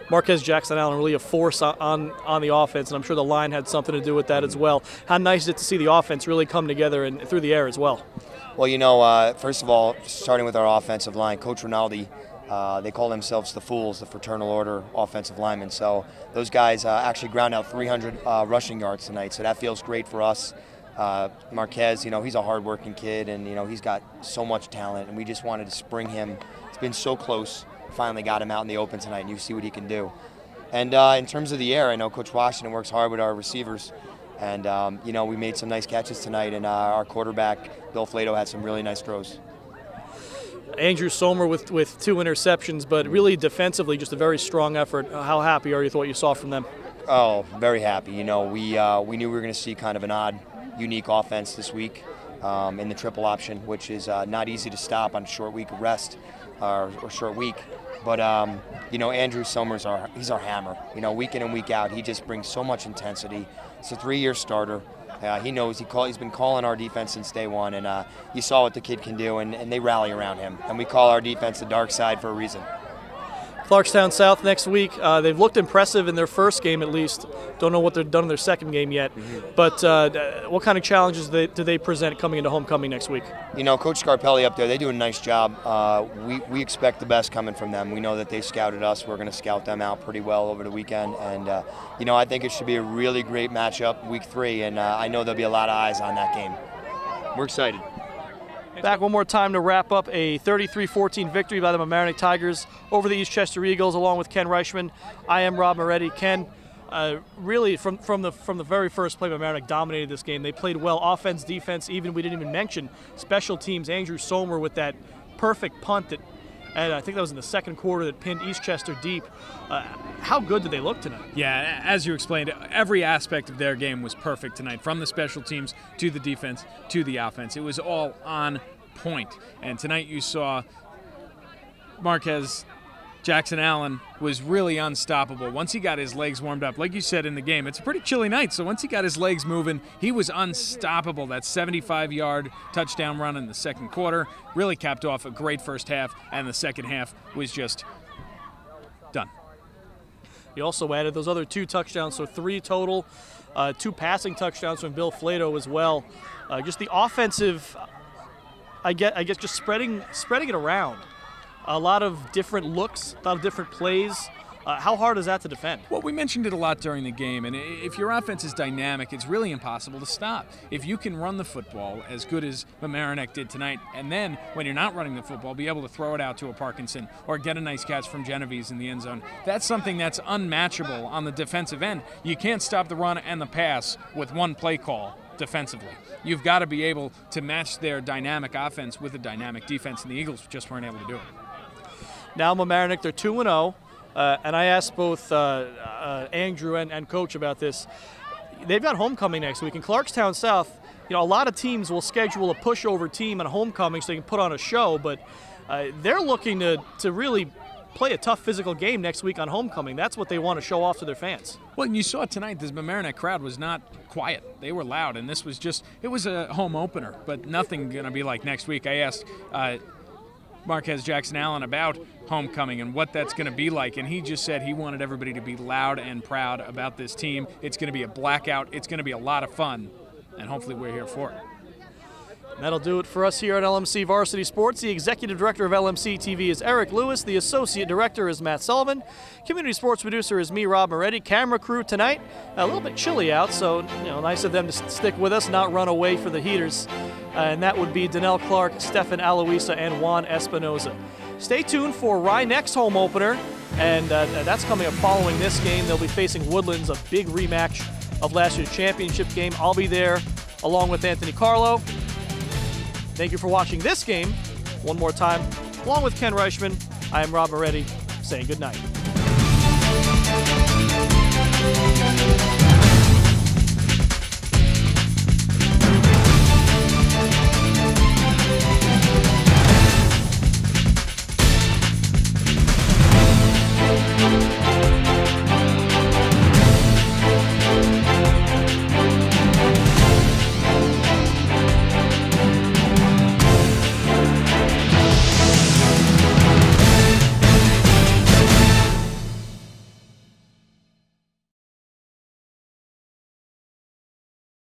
Marquez Jackson Allen really a force on the offense, and I'm sure the line had something to do with that as well. How nice is it to see the offense really come together and through the air as well? Well, first of all, starting with our offensive line, Coach Rinaldi, they call themselves the Fools, the Fraternal Order offensive linemen. So those guys actually ground out 300 rushing yards tonight, so that feels great for us. Marquez, he's a hard-working kid, and, he's got so much talent, and we just wanted to spring him. It's been so close. Finally got him out in the open tonight, and you see what he can do. And in terms of the air, I know Coach Washington works hard with our receivers, and we made some nice catches tonight, and our quarterback, Bill Flato, had some really nice throws. Andrew Somer with 2 interceptions, but really defensively just a very strong effort. How happy are you with what you saw from them? Oh, very happy. We knew we were going to see kind of an odd, unique offense this week in the triple option, which is not easy to stop on a short week of rest or short week. But, Andrew Somers, he's our hammer. Week in and week out, he just brings so much intensity. He's a 3-year starter. He knows he's been calling our defense since day one, and you saw what the kid can do, and they rally around him. And we call our defense the dark side for a reason. Clarkstown South next week. They've looked impressive in their first game at least. Don't know what they've done in their second game yet. But what kind of challenges do they present coming into homecoming next week? Coach Scarpelli up there, they do a nice job. We expect the best coming from them. We know that they scouted us. We're going to scout them out pretty well over the weekend. And, I think it should be a really great matchup week 3. And I know there'll be a lot of eyes on that game. We're excited. Back one more time to wrap up a 33-14 victory by the Mamaroneck Tigers over the Eastchester Eagles, along with Ken Reichman. I am Rob Moretti. Ken, really from the very first play, Mamaroneck dominated this game. They played well, offense, defense, even we didn't even mention special teams. Andrew Somer with that perfect punt and I think that was in the second quarter that pinned Eastchester deep. How good did they look tonight? Yeah, as you explained, every aspect of their game was perfect tonight, from the special teams to the defense to the offense. It was all on point. And tonight you saw Marquez Jackson Allen was really unstoppable. Once he got his legs warmed up, like you said in the game, it's a pretty chilly night, so once he got his legs moving, he was unstoppable. That 75-yard touchdown run in the second quarter really capped off a great first half, and the second half was just done. He also added those other 2 touchdowns, so 3 total, 2 passing touchdowns from Bill Flato as well. Just the offensive, I guess just spreading it around. A lot of different looks, a lot of different plays. How hard is that to defend? Well, we mentioned it a lot during the game, and if your offense is dynamic, it's really impossible to stop. If you can run the football as good as Mamaroneck did tonight, and then when you're not running the football, be able to throw it out to a Parkinson or get a nice catch from Genovese in the end zone, that's something that's unmatchable on the defensive end. You can't stop the run and the pass with one play call defensively. You've got to be able to match their dynamic offense with a dynamic defense, and the Eagles just weren't able to do it. Now Mamaroneck, they're 2-0. And I asked both Andrew and Coach about this. They've got homecoming next week in Clarkstown South. You know, a lot of teams will schedule a pushover team on homecoming so they can put on a show, but they're looking to really play a tough physical game next week on homecoming. That's what they want to show off to their fans. Well, and you saw tonight, this Mamaroneck crowd was not quiet. They were loud, and this was just, it was a home opener, but nothing going to be like next week. I asked Marquez Jackson Allen about homecoming and what that's going to be like, and he just said he wanted everybody to be loud and proud about this team. It's going to be a blackout. It's going to be a lot of fun, and hopefully we're here for it. That'll do it for us here at LMC Varsity Sports. The executive director of LMC TV is Eric Lewis. The associate director is Matt Sullivan. Community sports producer is me, Rob Moretti. Camera crew tonight, a little bit chilly out, so nice of them to stick with us, not run away for the heaters. And that would be Donnell Clark, Stefan Aloisa, and Juan Espinoza. Stay tuned for Rye-Neck's home opener, and that's coming up following this game. They'll be facing Woodlands, a big rematch of last year's championship game. I'll be there along with Anthony Carlo. Thank you for watching this game one more time. Along with Ken Reichman, I am Rob Moretti saying good night.